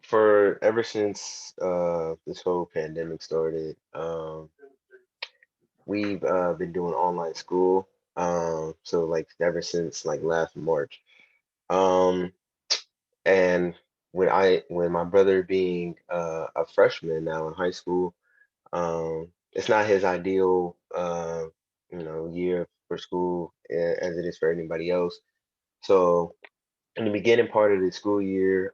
for ever since this whole pandemic started, we've been doing online school. So like ever since like last March. Um, and when my brother being a freshman now in high school, it's not his ideal year for school as it is for anybody else. So in the beginning part of the school year,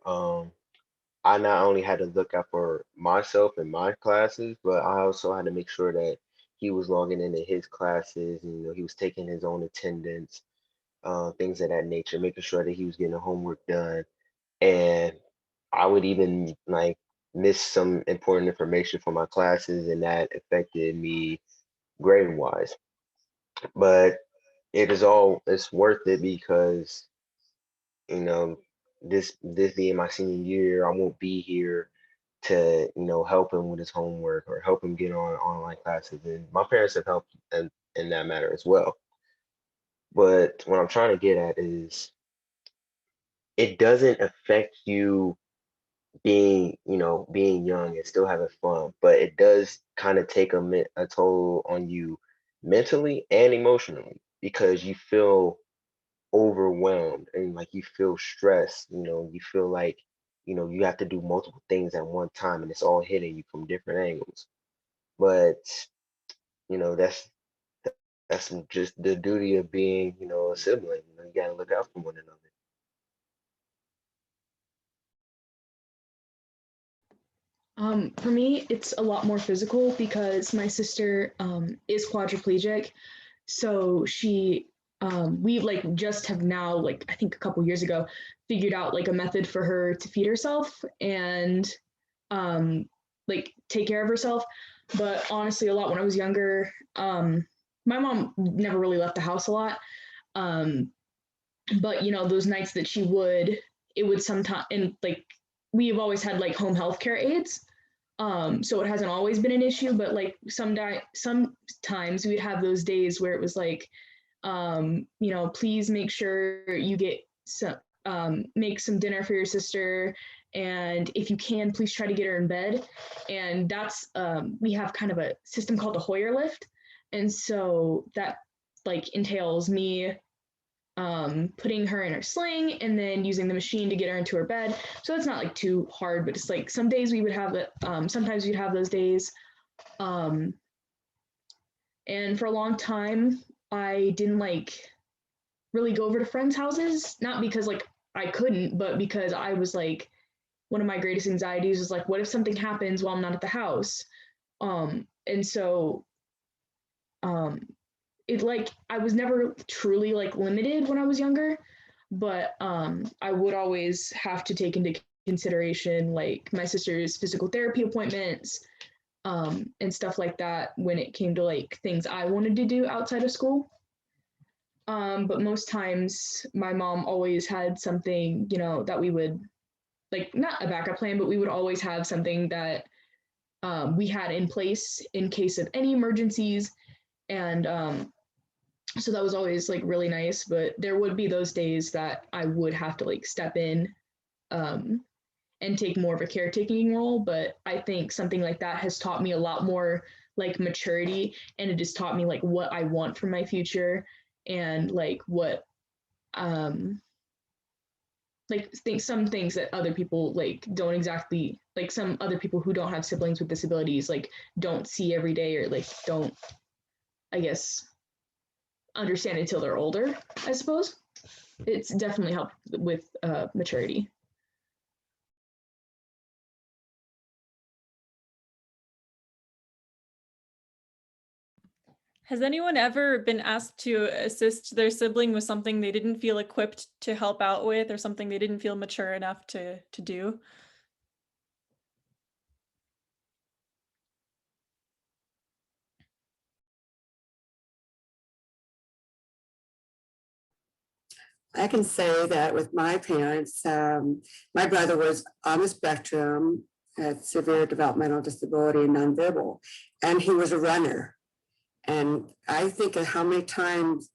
I not only had to look out for myself and my classes, but I also had to make sure that he was logging into his classes, and he was taking his own attendance, things of that nature, making sure that he was getting the homework done. And I would even like miss some important information for my classes, and that affected me grade wise. But it's worth it because you know, this being my senior year, I won't be here to, help him with his homework or help him get on online classes. And my parents have helped in that matter as well. But what I'm trying to get at is it doesn't affect you being young and still having fun, but it does kind of take a toll on you mentally and emotionally because you feel overwhelmed and like you feel stressed, you feel like, you have to do multiple things at one time and it's all hitting you from different angles. But, you know, that's that's just the duty of being, a sibling. You gotta look out for one another. For me, it's a lot more physical because my sister is quadriplegic. So we like just have now, like I think a couple years ago, figured out like a method for her to feed herself and like take care of herself. But honestly, a lot when I was younger, my mom never really left the house a lot. Um, but those nights that she would, it would sometimes, and like we've always had like home health care aides. So it hasn't always been an issue, but like sometimes we'd have those days where it was like, please make sure you get some, make some dinner for your sister. And if you can, please try to get her in bed. And that's, we have kind of a system called a Hoyer lift. And so that like entails me putting her in her sling and then using the machine to get her into her bed. So it's not like too hard, but it's like some days we would have it. Sometimes we'd have those days. And for a long time, I didn't like really go over to friends' houses, not because like I couldn't, but because I was like, one of my greatest anxieties was like, what if something happens while I'm not at the house? And so it like I was never truly like limited when I was younger, but I would always have to take into consideration like my sister's physical therapy appointments and stuff like that when it came to like things I wanted to do outside of school. But most times my mom always had something, that we would like not a backup plan, but we would always have something that we had in place in case of any emergencies. And so that was always like really nice, but there would be those days that I would have to like step in and take more of a caretaking role. But I think something like that has taught me a lot more like maturity, and it has taught me like what I want for my future and like what like some things that other people like don't exactly like some other people who don't have siblings with disabilities like don't see every day or like don't, I guess, understand until they're older, I suppose. It's definitely helped with maturity. Has anyone ever been asked to assist their sibling with something they didn't feel equipped to help out with or something they didn't feel mature enough to do? I can say that with my parents, my brother was on the spectrum, had severe developmental disability and nonverbal, and he was a runner. And I think of how many times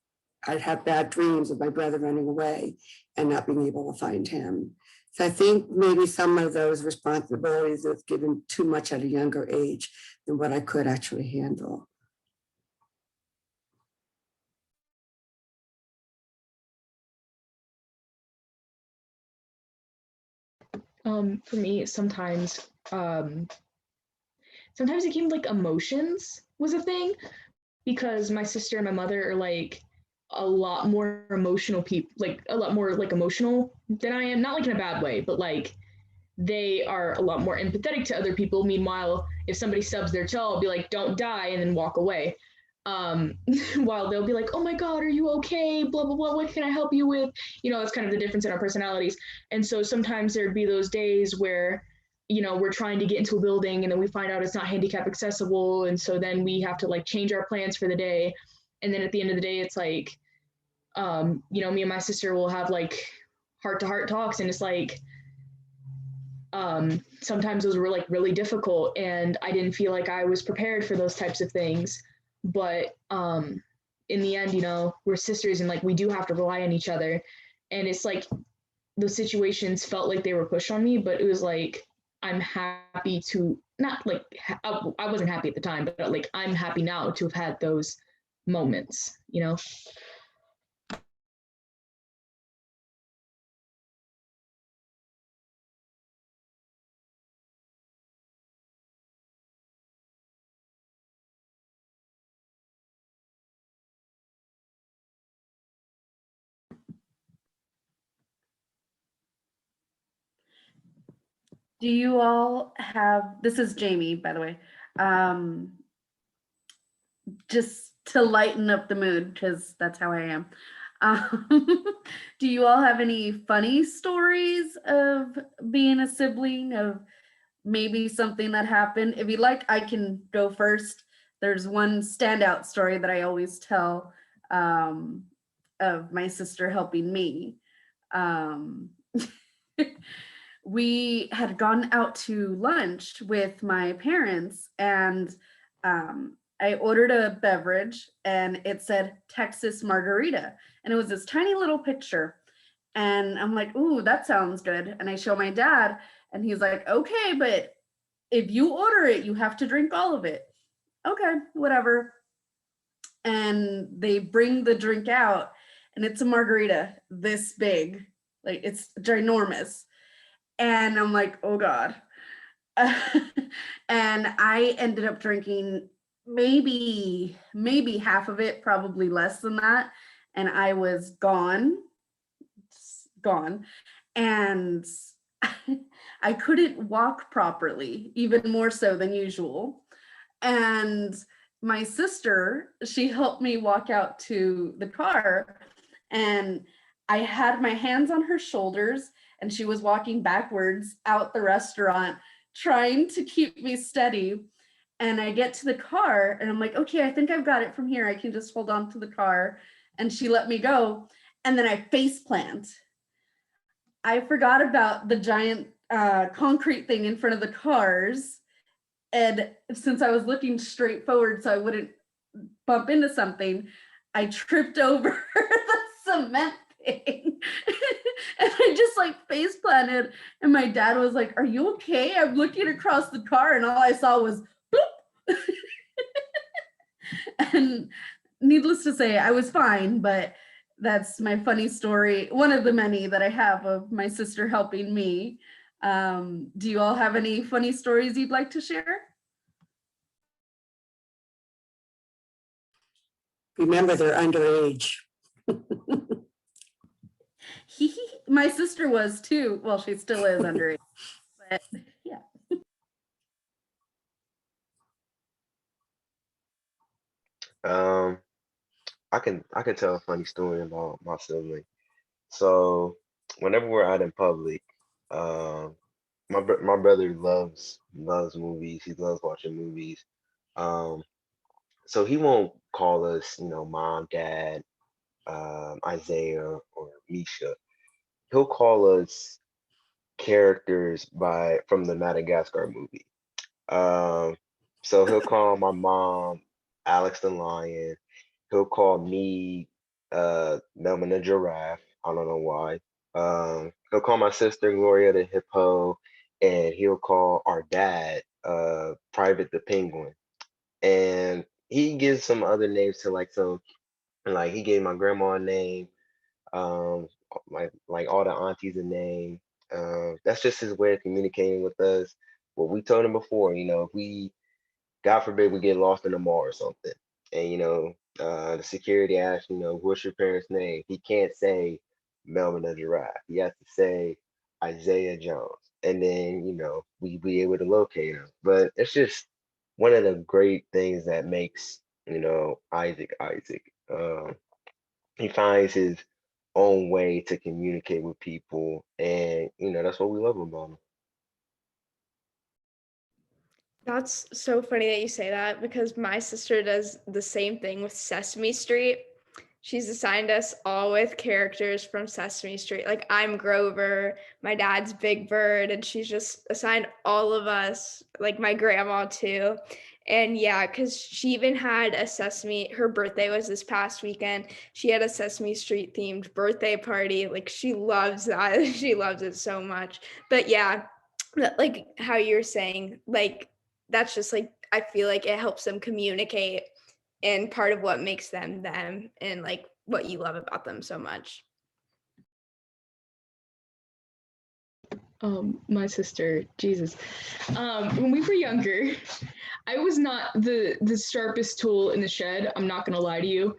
I'd have bad dreams of my brother running away and not being able to find him. So I think maybe some of those responsibilities was given too much at a younger age than what I could actually handle. For me, sometimes it came like emotions was a thing because my sister and my mother are like a lot more emotional people, like a lot more like emotional than I am, not like in a bad way, but like they are a lot more empathetic to other people. Meanwhile, if somebody stubs their toe, I'll be like, don't die, and then walk away. While they'll be like, oh my God, are you okay? Blah, blah, blah. What can I help you with? That's kind of the difference in our personalities. And so sometimes there'd be those days where, we're trying to get into a building and then we find out it's not handicap accessible. And so then we have to like change our plans for the day. And then at the end of the day, it's like, me and my sister will have like heart-to-heart talks, and it's like sometimes those were like really difficult, and I didn't feel like I was prepared for those types of things. But in the end, we're sisters, and like we do have to rely on each other. And it's like those situations felt like they were pushed on me, but it was like I'm happy to not like I wasn't happy at the time, but like I'm happy now to have had those moments. Do you all have, this is Jamie, by the way, just to lighten up the mood, because that's how I am. Do you all have any funny stories of being a sibling, of maybe something that happened? If you like, I can go first. There's one standout story that I always tell of my sister helping me. We had gone out to lunch with my parents, and I ordered a beverage, and it said Texas margarita, and it was this tiny little picture. And I'm like, ooh, that sounds good. And I show my dad, and he's like, okay, but if you order it, you have to drink all of it. Okay, whatever. And they bring the drink out, and it's a margarita this big, like it's ginormous. And I'm like, oh God. And I ended up drinking maybe half of it, probably less than that. And I was gone. And I couldn't walk properly, even more so than usual. And my sister, she helped me walk out to the car, and I had my hands on her shoulders, and she was walking backwards out the restaurant, trying to keep me steady. And I get to the car, and I'm like, okay, I think I've got it from here. I can just hold on to the car. And she let me go. And then I face plant. I forgot about the giant concrete thing in front of the cars. And since I was looking straight forward so I wouldn't bump into something, I tripped over the cement thing. And I just like face planted. And my dad was like, are you okay? I'm looking across the car, and all I saw was boop. And needless to say, I was fine, but that's my funny story. One of the many that I have of my sister helping me. Do you all have any funny stories you'd like to share? Remember, they're underage. My sister was too. Well, she still is underage, but yeah. I can tell a funny story about my sibling. So whenever we're out in public, um, my brother loves movies. He loves watching movies. Um, so he won't call us, mom, dad, Isaiah, or Misha. He'll call us characters from the Madagascar movie. Um, so he'll call my mom Alex the Lion. He'll call me Melvin the Giraffe. I don't know why. He'll call my sister Gloria the Hippo, and he'll call our dad Private the Penguin. And he gives some other names to like he gave my grandma a name, um, like all the aunties a name. That's just his way of communicating with us. What we told him before, if we, God forbid, we get lost in the mall or something, and the security asks, what's your parents' name? He can't say Melvin the Giraffe. He has to say Isaiah Jones, and then we be able to locate him. But it's just one of the great things that makes Isaac Isaac. He finds his own way to communicate with people, and that's what we love about him. That's so funny that you say that, because my sister does the same thing with Sesame Street. she's assigned us all with characters from Sesame Street. Like I'm Grover, my dad's Big Bird, and she's just assigned all of us, like my grandma too. And yeah, because she even had a her birthday was this past weekend. She had a Sesame Street themed birthday party. Like she loves that. She loves it so much. But yeah, like how you're saying, like that's just like, I feel like it helps them communicate and part of what makes them them and like what you love about them so much. My sister, Jesus. When we were younger, I was not the sharpest tool in the shed. I'm not gonna lie to you.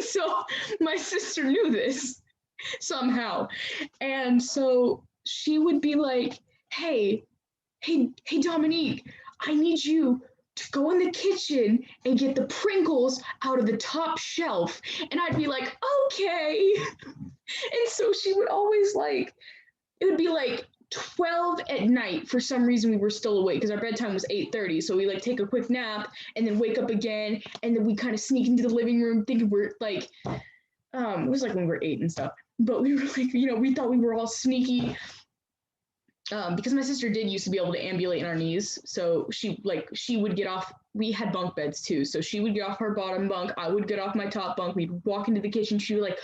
So my sister knew this somehow, and so she would be like, "Hey, Dominique, I need you to go in the kitchen and get the Pringles out of the top shelf." And I'd be like, "Okay." And so she would always like, it would be like 12 at night. For some reason we were still awake because our bedtime was 8:30. So we like take a quick nap and then wake up again, and then we kind of sneak into the living room thinking we're like, it was like when we were 8 and stuff. But we were like, we thought we were all sneaky. Because my sister did used to be able to ambulate in our knees. So she would get off, we had bunk beds too. So she would get off her bottom bunk, I would get off my top bunk, we'd walk into the kitchen, she would like,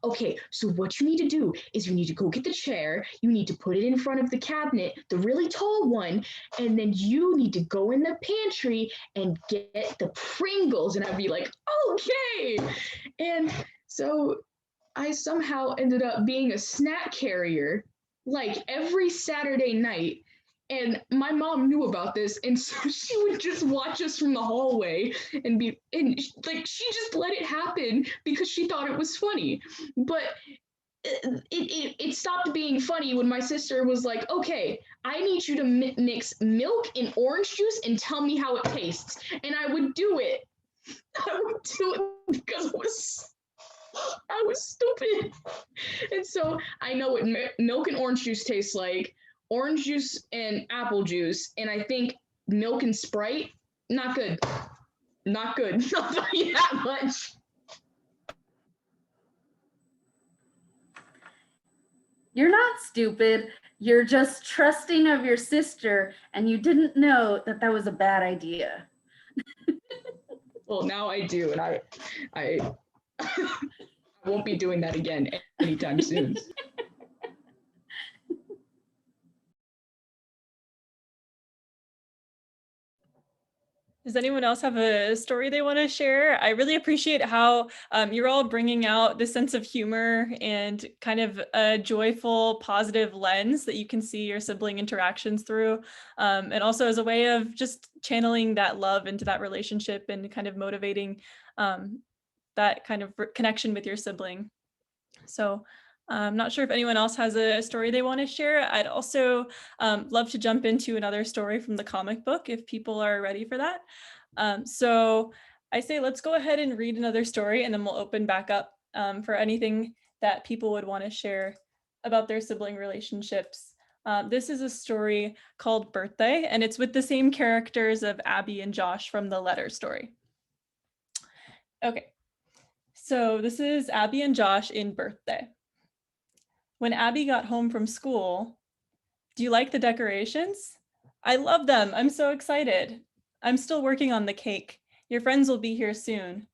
"Okay, so what you need to do is you need to go get the chair, you need to put it in front of the cabinet, the really tall one, and then you need to go in the pantry and get the Pringles." And I'd be like, "Okay." And so I somehow ended up being a snack carrier like every Saturday night. And my mom knew about this, and so she would just watch us from the hallway and she just let it happen because she thought it was funny. But it stopped being funny when my sister was like, "Okay, I need you to mix milk and orange juice and tell me how it tastes." And I would do it. I would do it because I was stupid. And so I know what milk and orange juice tastes like, orange juice and apple juice, and I think milk and Sprite, not good. Not good. Not that much. You're not stupid. You're just trusting of your sister, and you didn't know that that was a bad idea. Well, now I do, and I won't be doing that again anytime soon. Does anyone else have a story they want to share? I really appreciate how you're all bringing out this sense of humor and kind of a joyful, positive lens that you can see your sibling interactions through. And also as a way of just channeling that love into that relationship and kind of motivating that kind of connection with your sibling. So I'm not sure if anyone else has a story they want to share. I'd also love to jump into another story from the comic book if people are ready for that. So I say let's go ahead and read another story, and then we'll open back up for anything that people would want to share about their sibling relationships. This is a story called Birthday, and it's with the same characters of Abby and Josh from the letter story. Okay, so this is Abby and Josh in Birthday. When Abby got home from school, "Do you like the decorations?" "I love them. I'm so excited." "I'm still working on the cake. Your friends will be here soon."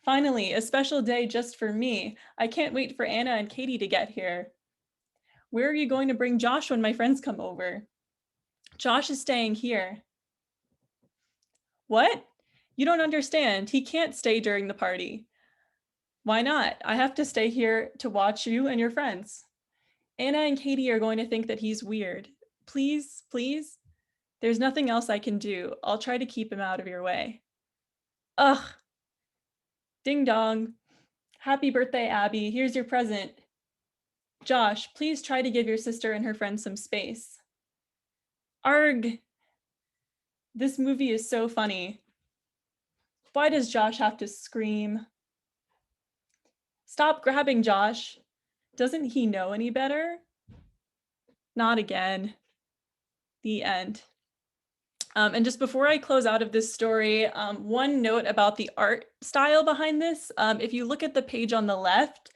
"Finally, a special day just for me. I can't wait for Anna and Katie to get here." "Where are you going to bring Josh when my friends come over?" "Josh is staying here." "What? You don't understand. He can't stay during the party." "Why not? I have to stay here to watch you and your friends." "Anna and Katie are going to think that he's weird. Please, please." "There's nothing else I can do. I'll try to keep him out of your way." Ugh. Ding dong. "Happy birthday, Abby. Here's your present." "Josh, please try to give your sister and her friends some space." Arg. This movie is so funny. Why does Josh have to scream? Stop grabbing Josh. Doesn't he know any better? Not again. The end. And just before I close out of this story, one note about the art style behind this. If you look at the page on the left,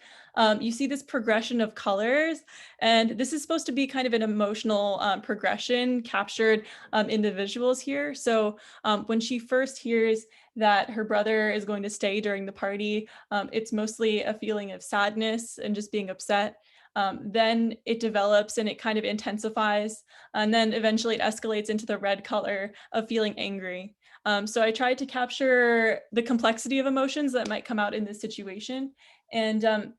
you see this progression of colors, and this is supposed to be kind of an emotional progression captured in the visuals here. So when she first hears that her brother is going to stay during the party, it's mostly a feeling of sadness and just being upset. Then it develops and it kind of intensifies, and then eventually it escalates into the red color of feeling angry. So I tried to capture the complexity of emotions that might come out in this situation. And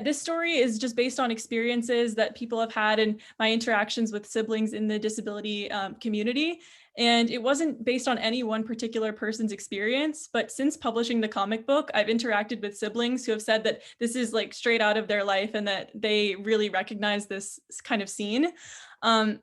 this story is just based on experiences that people have had in my interactions with siblings in the disability community. And it wasn't based on any one particular person's experience, but since publishing the comic book, I've interacted with siblings who have said that this is like straight out of their life and that they really recognize this kind of scene.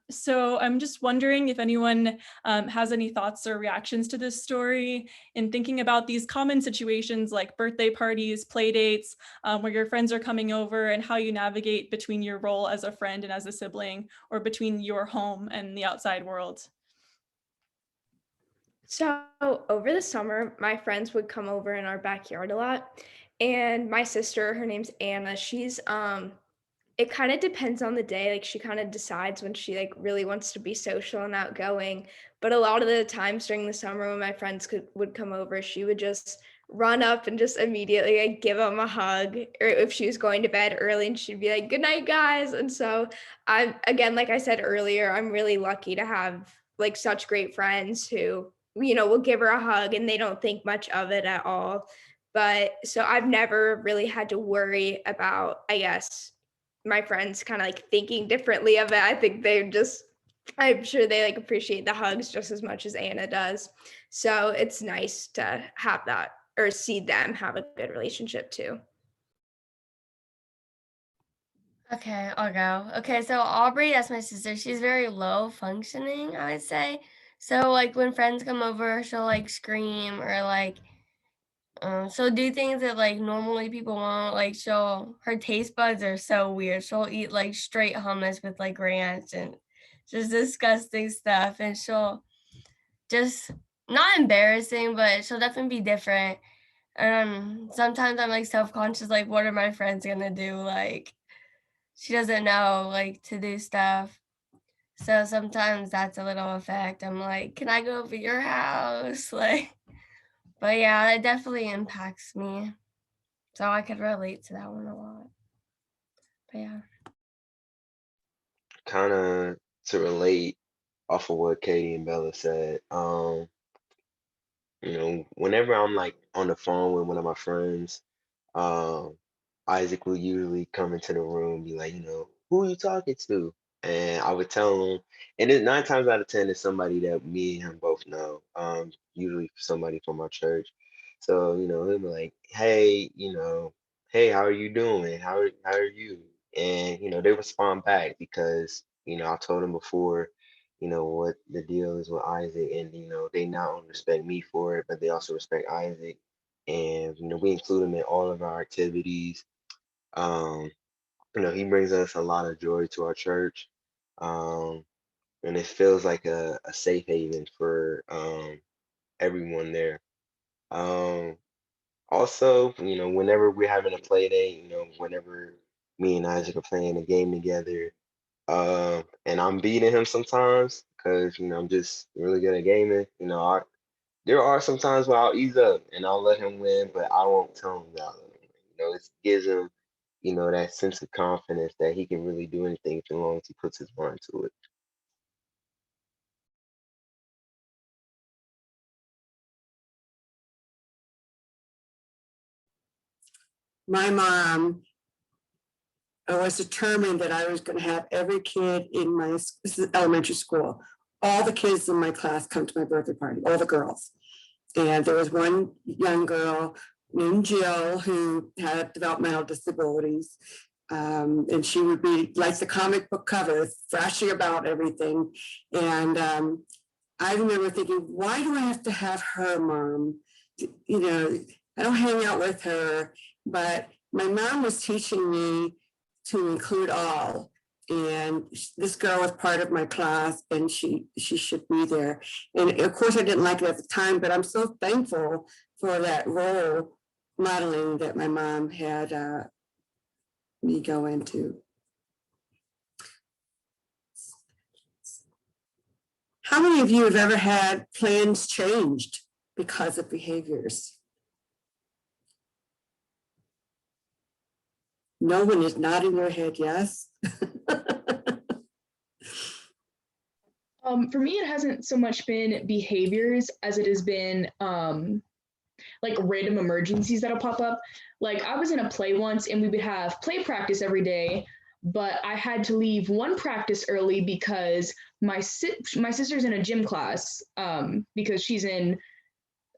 So I'm just wondering if anyone has any thoughts or reactions to this story in thinking about these common situations like birthday parties, play dates, where your friends are coming over, and how you navigate between your role as a friend and as a sibling, or between your home and the outside world. So over the summer, my friends would come over in our backyard a lot. And my sister, her name's Anna, she's it kind of depends on the day. Like she kind of decides when she like really wants to be social and outgoing. But a lot of the times during the summer when my friends would come over, she would just run up and just immediately like give them a hug. Or if she was going to bed early, and she'd be like, "Good night, guys." And so I'm, again, like I said earlier, I'm really lucky to have like such great friends who, will give her a hug and they don't think much of it at all. But so I've never really had to worry about, I guess, my friends kind of like thinking differently of it. I think I'm sure they like appreciate the hugs just as much as Anna does. So it's nice to have that or see them have a good relationship too. Okay, I'll go. Okay, so Aubrey, that's my sister. She's very low functioning, I would say. So like when friends come over, she'll like scream or like she'll do things that like normally people won't. Like her taste buds are so weird. She'll eat like straight hummus with like ranch and just disgusting stuff. And she'll just not embarrassing, but she'll definitely be different. And sometimes I'm like self-conscious, like what are my friends gonna do? Like she doesn't know like to do stuff. So sometimes that's a little effect. I'm like, can I go over your house? Like, but yeah, it definitely impacts me. So I could relate to that one a lot. But yeah. Kind of to relate off of what Katie and Bella said. Whenever I'm like on the phone with one of my friends, um, Isaac will usually come into the room, be like, who are you talking to? And I would tell him, and then 9 times out of 10 it's somebody that me and him both know. Usually somebody from our church. So, he'll be like, hey, hey, how are you doing? How are you? And they respond back because, I told them before, what the deal is with Isaac, and they not only respect me for it, but they also respect Isaac. And we include him in all of our activities. um he brings us a lot of joy to our church. um and it feels like a safe haven for everyone there. um Also, whenever we're having a play day, whenever me and Isaac are playing a game together, and I'm beating him sometimes because I'm just really good at gaming. There are some times where I'll ease up and I'll let him win, but I won't tell him that I'll let him win. It gives him, that sense of confidence that he can really do anything as long as he puts his mind to it. My mom was determined that I was going to have every kid in this is elementary school, all the kids in my class come to my birthday party, all the girls. And there was one young girl named Jill who had developmental disabilities. And she would be like the comic book cover, thrashing about everything. And I remember thinking, why do I have to have her, Mom? I don't hang out with her. But my mom was teaching me to include all. And this girl was part of my class, and she should be there. And of course, I didn't like it at the time, but I'm so thankful for that role modeling that my mom had me go into. How many of you have ever had plans changed because of behaviors? No one is nodding their head yes. For me, it hasn't so much been behaviors as it has been like random emergencies that'll pop up. Like I was in a play once and we would have play practice every day, but I had to leave one practice early because my sister's in a gym class because she's in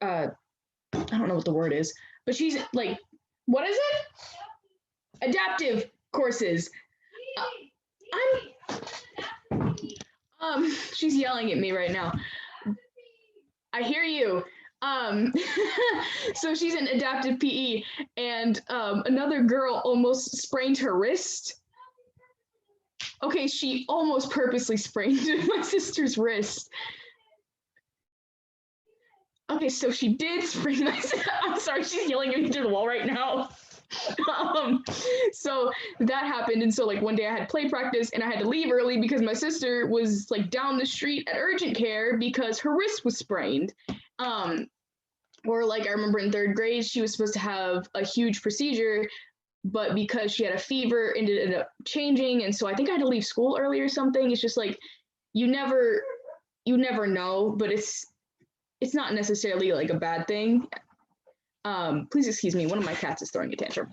I don't know what the word is, but she's like, what is it? Adaptive courses. She's yelling at me right now. I hear you. So she's in adaptive PE, and another girl almost sprained her wrist. Okay, she almost purposely sprained my sister's wrist. Okay, so she did sprain my. I'm sorry, she's yelling at me through the wall right now. So that happened, and so like one day I had play practice and I had to leave early because my sister was like down the street at urgent care because her wrist was sprained. Or like I remember in third grade she was supposed to have a huge procedure, but because she had a fever it ended up changing, and so I think I had to leave school early or something. It's just like you never know, but it's not necessarily like a bad thing. Please excuse me, one of my cats is throwing a tantrum.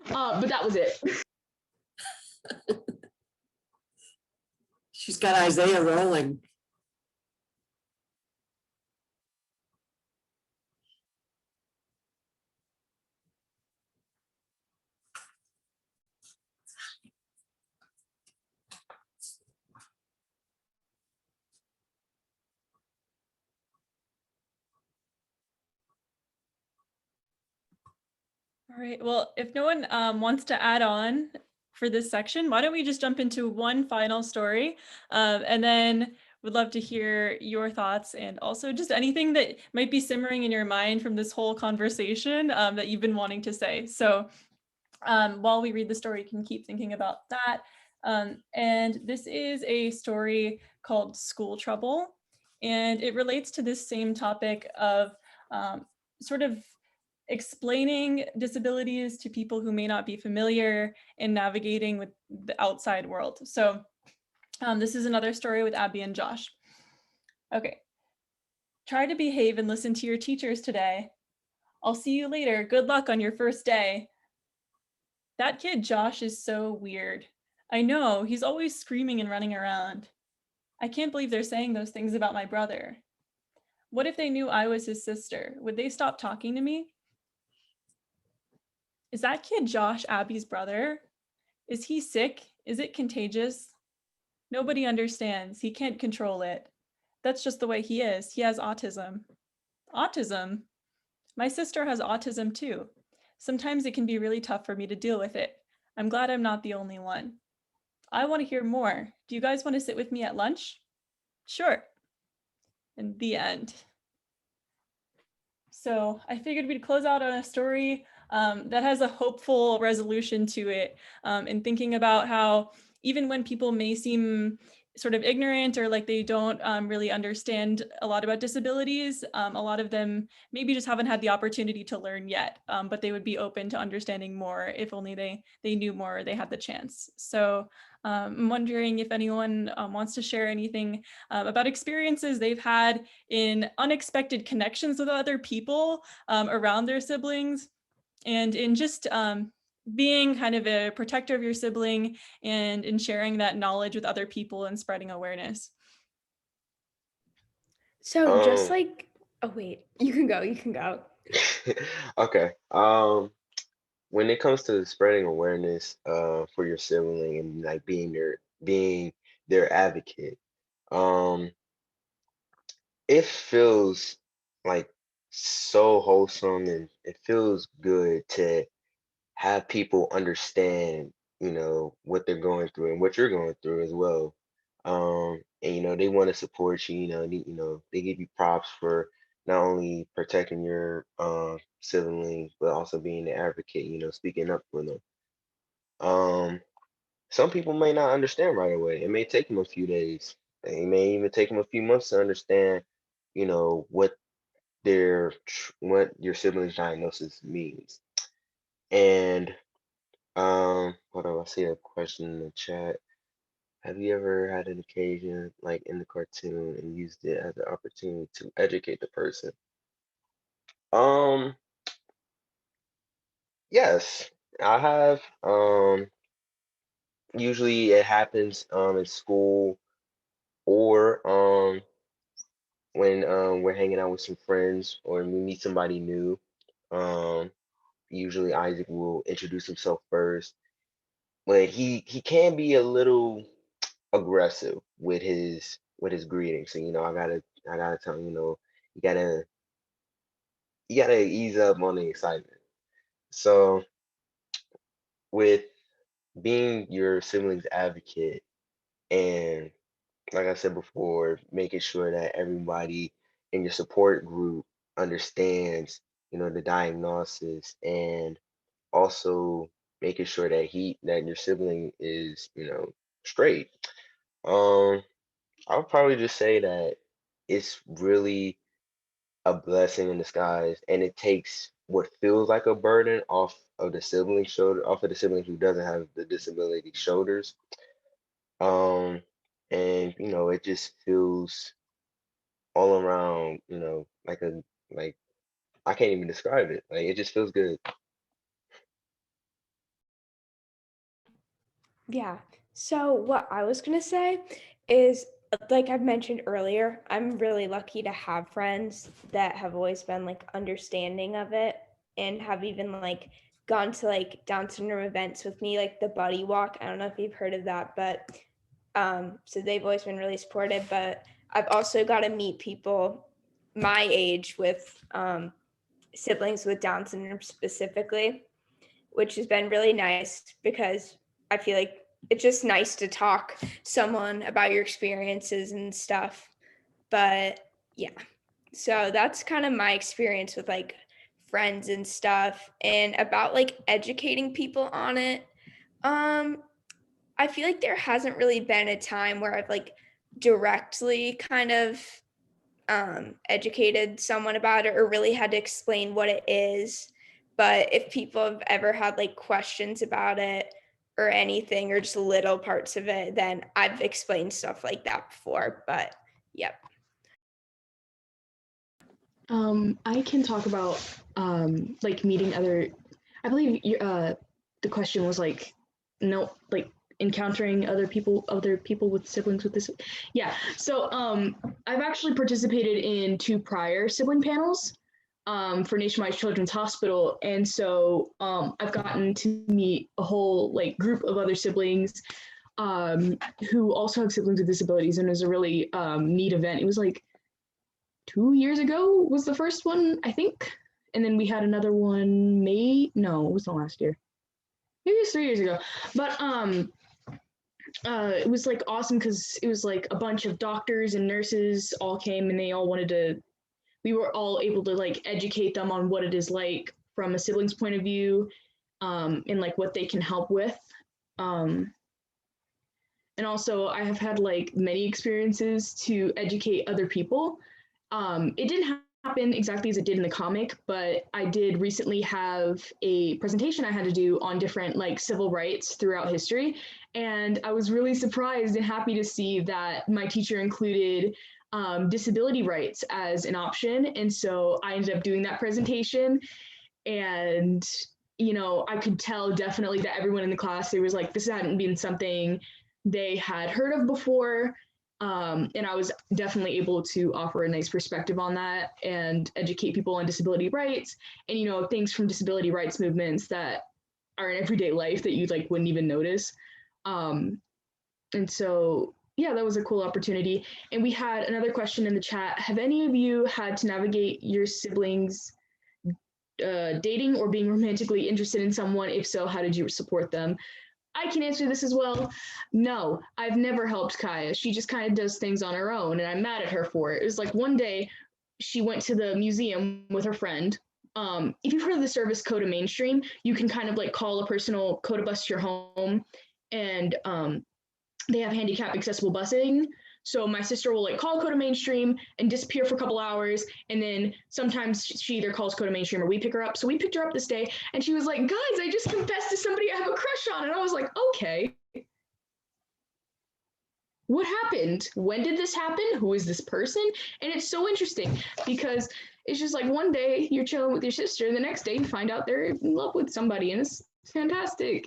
But that was it. She's got Isaiah rolling. All right, well, if no one wants to add on for this section, why don't we just jump into one final story, and then would love to hear your thoughts and also just anything that might be simmering in your mind from this whole conversation that you've been wanting to say. So while we read the story, you can keep thinking about that. And this is a story called School Trouble, and it relates to this same topic of sort of explaining disabilities to people who may not be familiar and navigating with the outside world. So this is another story with Abby and Josh. Okay. Try to behave and listen to your teachers today. I'll see you later. Good luck on your first day. That kid Josh is so weird. I know, he's always screaming and running around. I can't believe they're saying those things about my brother. What if they knew I was his sister? Would they stop talking to me? Is that kid Josh Abby's brother? Is he sick? Is it contagious? Nobody understands. He can't control it. That's just the way he is. He has autism. Autism? My sister has autism too. Sometimes it can be really tough for me to deal with it. I'm glad I'm not the only one. I want to hear more. Do you guys want to sit with me at lunch? Sure. And the end. So I figured we'd close out on a story that has a hopeful resolution to it, and thinking about how even when people may seem sort of ignorant or like they don't really understand a lot about disabilities, a lot of them maybe just haven't had the opportunity to learn yet, but they would be open to understanding more if only they knew more or they had the chance. So I'm wondering if anyone wants to share anything about experiences they've had in unexpected connections with other people around their siblings, and in just being kind of a protector of your sibling and in sharing that knowledge with other people and spreading awareness. So just like, oh wait, you can go. Okay. When it comes to spreading awareness for your sibling and like being their advocate, it feels like so wholesome, and it feels good to have people understand, what they're going through and what you're going through as well. And they want to support you. They give you props for not only protecting your sibling, but also being the advocate. Speaking up for them. Um, some people may not understand right away. It may take them a few days. It may even take them a few months to understand, what what your sibling's diagnosis means. And hold on, I see a question in the chat. Have you ever had an occasion like in the cartoon and used it as an opportunity to educate the person? Um, yes, I have. Usually it happens in school, or when we're hanging out with some friends or we meet somebody new. Um, Usually Isaac will introduce himself first, but he can be a little aggressive with his greeting. So I gotta tell him, you gotta you gotta ease up on the excitement. So with being your sibling's advocate, and like I said before, making sure that everybody in your support group understands, the diagnosis, and also making sure that your sibling is, straight. Um, I would probably just say that it's really a blessing in disguise, and it takes what feels like a burden off of the sibling who doesn't have the disability shoulders. Um, and it just feels all around, like I can't even describe it. Like it just feels good. Yeah. So what I was gonna say is, like I've mentioned earlier, I'm really lucky to have friends that have always been like understanding of it and have even like gone to like Down syndrome events with me, like the buddy walk. I don't know if you've heard of that, but so they've always been really supportive. But I've also got to meet people my age with siblings with Down syndrome specifically, which has been really nice because I feel like it's just nice to talk to someone about your experiences and stuff. But yeah, so that's kind of my experience with like friends and stuff, and about like educating people on it. Um, I feel like there hasn't really been a time where I've like directly kind of educated someone about it or really had to explain what it is. But if people have ever had like questions about it or anything or just little parts of it, then I've explained stuff like that before. But yep. I can talk about like meeting other. I believe the question was like, no, like encountering other people with siblings with this. Yeah. So I've actually participated in 2 prior sibling panels for Nationwide Children's Hospital, and so I've gotten to meet a whole like group of other siblings who also have siblings with disabilities, and it was a really neat event. It was like 2 years ago was the first one, I think. And then we had another one it was not last year. Maybe it was 3 years ago. But it was like awesome because it was like a bunch of doctors and nurses all came, and we were all able to like educate them on what it is like from a sibling's point of view, and like what they can help with. And also I have had like many experiences to educate other people. It didn't happen exactly as it did in the comic, but I did recently have a presentation I had to do on different like civil rights throughout history. And I was really surprised and happy to see that my teacher included disability rights as an option. And so I ended up doing that presentation, and I could tell definitely that everyone in the class, there was like, this hadn't been something they had heard of before. And I was definitely able to offer a nice perspective on that and educate people on disability rights and, things from disability rights movements that are in everyday life that you like wouldn't even notice. And so yeah, that was a cool opportunity. And we had another question in the chat. Have any of you had to navigate your siblings dating or being romantically interested in someone? If so, how did you support them? I can answer this as well. No, I've never helped Kaya. She just kind of does things on her own, and I'm mad at her for it. It was like one day she went to the museum with her friend. If you've heard of the service Coda Mainstream, you can kind of like call a personal Coda bus to your home, and they have handicap accessible busing. So my sister will like call Coda Mainstream and disappear for a couple hours. And then sometimes she either calls Coda Mainstream or we pick her up. So we picked her up this day and she was like, guys, I just confessed to somebody I have a crush on. And I was like, okay. What happened? When did this happen? Who is this person? And it's so interesting because it's just like one day you're chilling with your sister and the next day you find out they're in love with somebody and it's fantastic.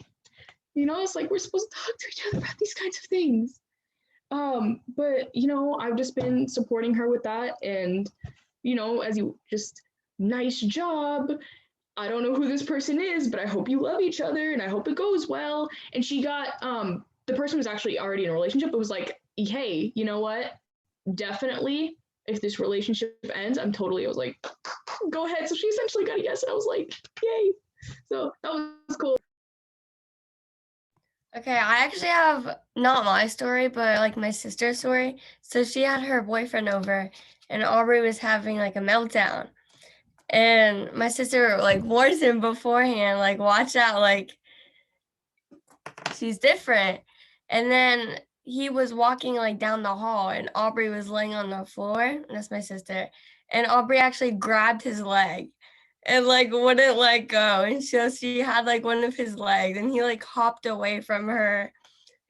You know, it's like we're supposed to talk to each other about these kinds of things. But you know, I've just been supporting her with that, and you know, as you just nice job. I don't know who this person is, but I hope you love each other and I hope it goes well. And she got the person was actually already in a relationship, but was like, hey, you know what? Definitely, if this relationship ends, I was like, go ahead. So she essentially got a yes, and I was like, yay. So that was cool. Okay, I actually have not my story, but like my sister's story. So she had her boyfriend over and Aubrey was having like a meltdown. And my sister like warns him beforehand, like, watch out, like she's different. And then he was walking like down the hall and Aubrey was laying on the floor. And that's my sister. And Aubrey actually grabbed his leg and like wouldn't let go. And so she had like one of his legs and he like hopped away from her.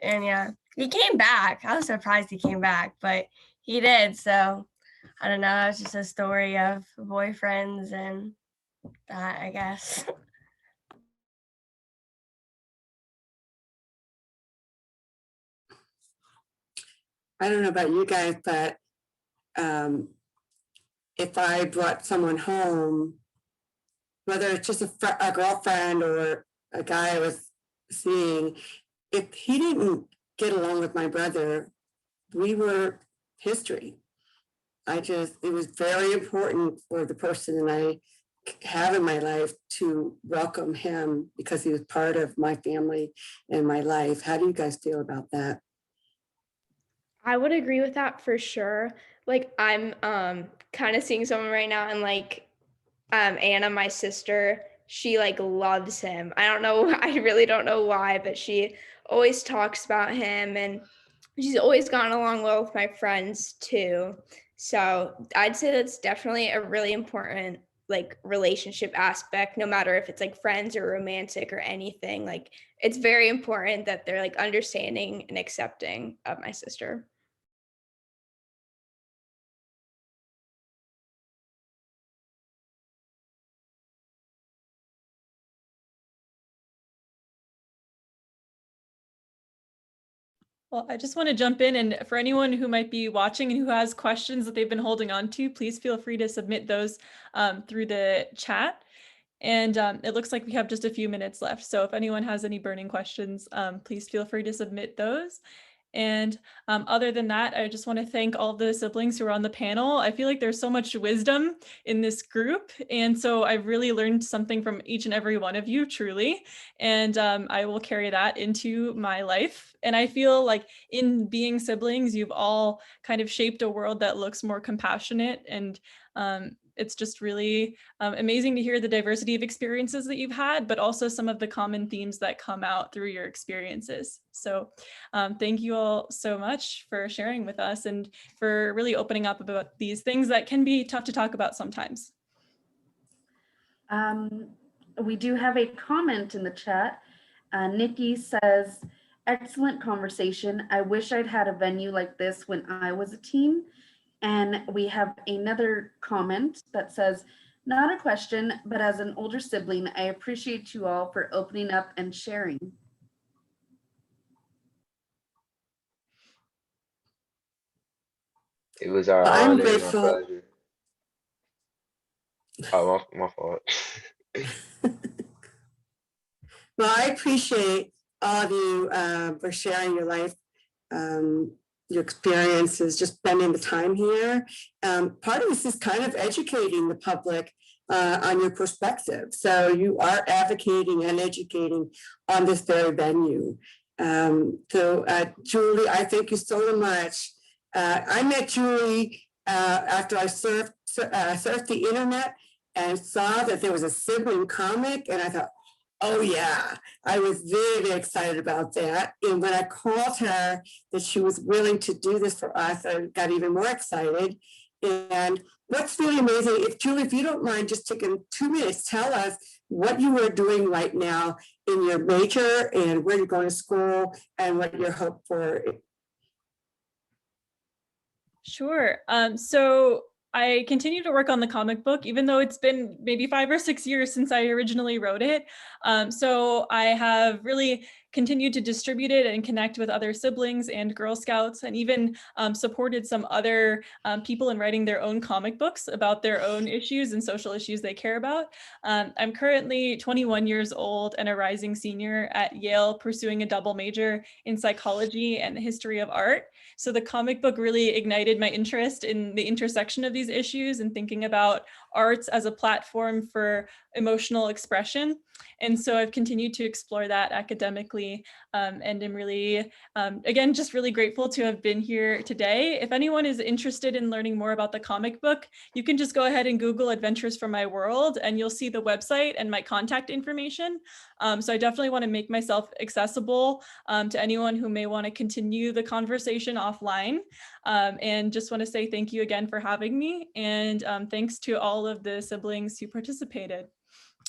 And yeah, he came back. I was surprised he came back, but he did. So I don't know. It's just a story of boyfriends and that, I guess. I don't know about you guys, but if I brought someone home, whether it's just a girlfriend or a guy I was seeing, if he didn't get along with my brother, we were history. It was very important for the person that I have in my life to welcome him because he was part of my family and my life. How do you guys feel about that? I would agree with that for sure. Like I'm kind of seeing someone right now and like Anna, my sister, she like loves him. I don't know, I really don't know why, but she always talks about him and she's always gotten along well with my friends too. So I'd say that's definitely a really important like relationship aspect, no matter if it's like friends or romantic or anything. Like it's very important that they're like understanding and accepting of my sister. Well, I just want to jump in, and for anyone who might be watching and who has questions that they've been holding on to, please feel free to submit those through the chat. And it looks like we have just a few minutes left. So if anyone has any burning questions, please feel free to submit those. And other than that, I just want to thank all the siblings who are on the panel. I feel like there's so much wisdom in this group. And so I've really learned something from each and every one of you, truly. And I will carry that into my life. And I feel like in being siblings, you've all kind of shaped a world that looks more compassionate. And it's just really amazing to hear the diversity of experiences that you've had, but also some of the common themes that come out through your experiences. So thank you all so much for sharing with us and for really opening up about these things that can be tough to talk about sometimes. We do have a comment in the chat. Nikki says, excellent conversation. I wish I'd had a venue like this when I was a teen. And we have another comment that says, not a question, but as an older sibling, I appreciate you all for opening up and sharing. It was our I'm honor and our grateful. pleasure. Oh, my fault. Well, I appreciate all of you for sharing your life your experiences, just spending the time here. Part of this is kind of educating the public on your perspective. So you are advocating and educating on this very venue. Julie, I thank you so much. I met Julie after I surfed the internet and saw that there was a Sibling comic, and I thought, oh yeah, I was very, very excited about that. And when I called her that she was willing to do this for us, I got even more excited. And what's really amazing, Julie, if you don't mind just taking 2 minutes, tell us what you are doing right now in your major and where you're going to school and what your hope for. Sure. So I continue to work on the comic book, even though it's been maybe 5 or 6 years since I originally wrote it. So I have really continued to distribute it and connect with other siblings and Girl Scouts, and even supported some other people in writing their own comic books about their own issues and social issues they care about. I'm currently 21 years old and a rising senior at Yale, pursuing a double major in psychology and history of art. So the comic book really ignited my interest in the intersection of these issues and thinking about arts as a platform for emotional expression. And so I've continued to explore that academically, and I'm really, again, just really grateful to have been here today. If anyone is interested in learning more about the comic book, you can just go ahead and Google Adventures from My World, and you'll see the website and my contact information. So I definitely want to make myself accessible to anyone who may want to continue the conversation offline. And just want to say thank you again for having me, and thanks to all of the siblings who participated.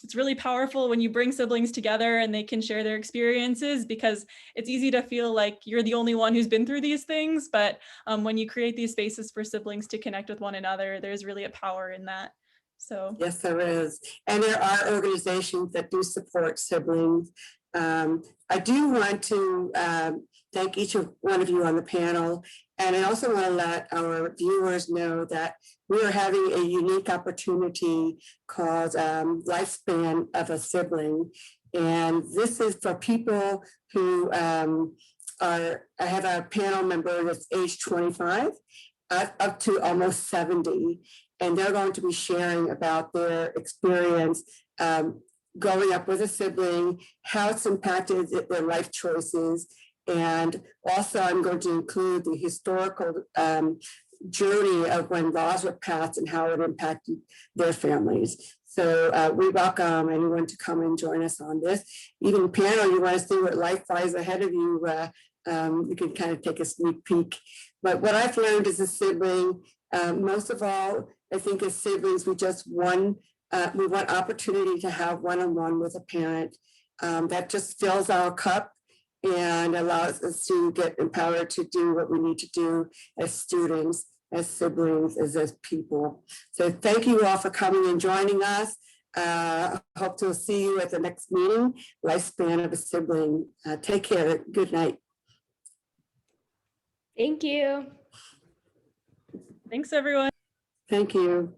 It's really powerful when you bring siblings together and they can share their experiences, because it's easy to feel like you're the only one who's been through these things. But when you create these spaces for siblings to connect with one another, there's really a power in that. So yes, there is. And there are organizations that do support siblings. I do want to thank each one of you on the panel. And I also want to let our viewers know that we are having a unique opportunity called Lifespan of a Sibling. And this is for people who I have a panel member that's age 25 up to almost 70. And they're going to be sharing about their experience growing up with a sibling, how it's impacted their life choices. And also I'm going to include the historical journey of when laws were passed and how it impacted their families. So we welcome anyone to come and join us on this. Even panel, you want to see what life lies ahead of you, you can kind of take a sneak peek. But what I've learned as a sibling, most of all, I think as siblings, we want opportunity to have one-on-one with a parent that just fills our cup and allows us to get empowered to do what we need to do as students, as siblings, as people. So thank you all for coming and joining us. Hope to see you at the next meeting, Lifespan of a Sibling. Take care. Good night. Thank you. thanks, everyone. Thank you.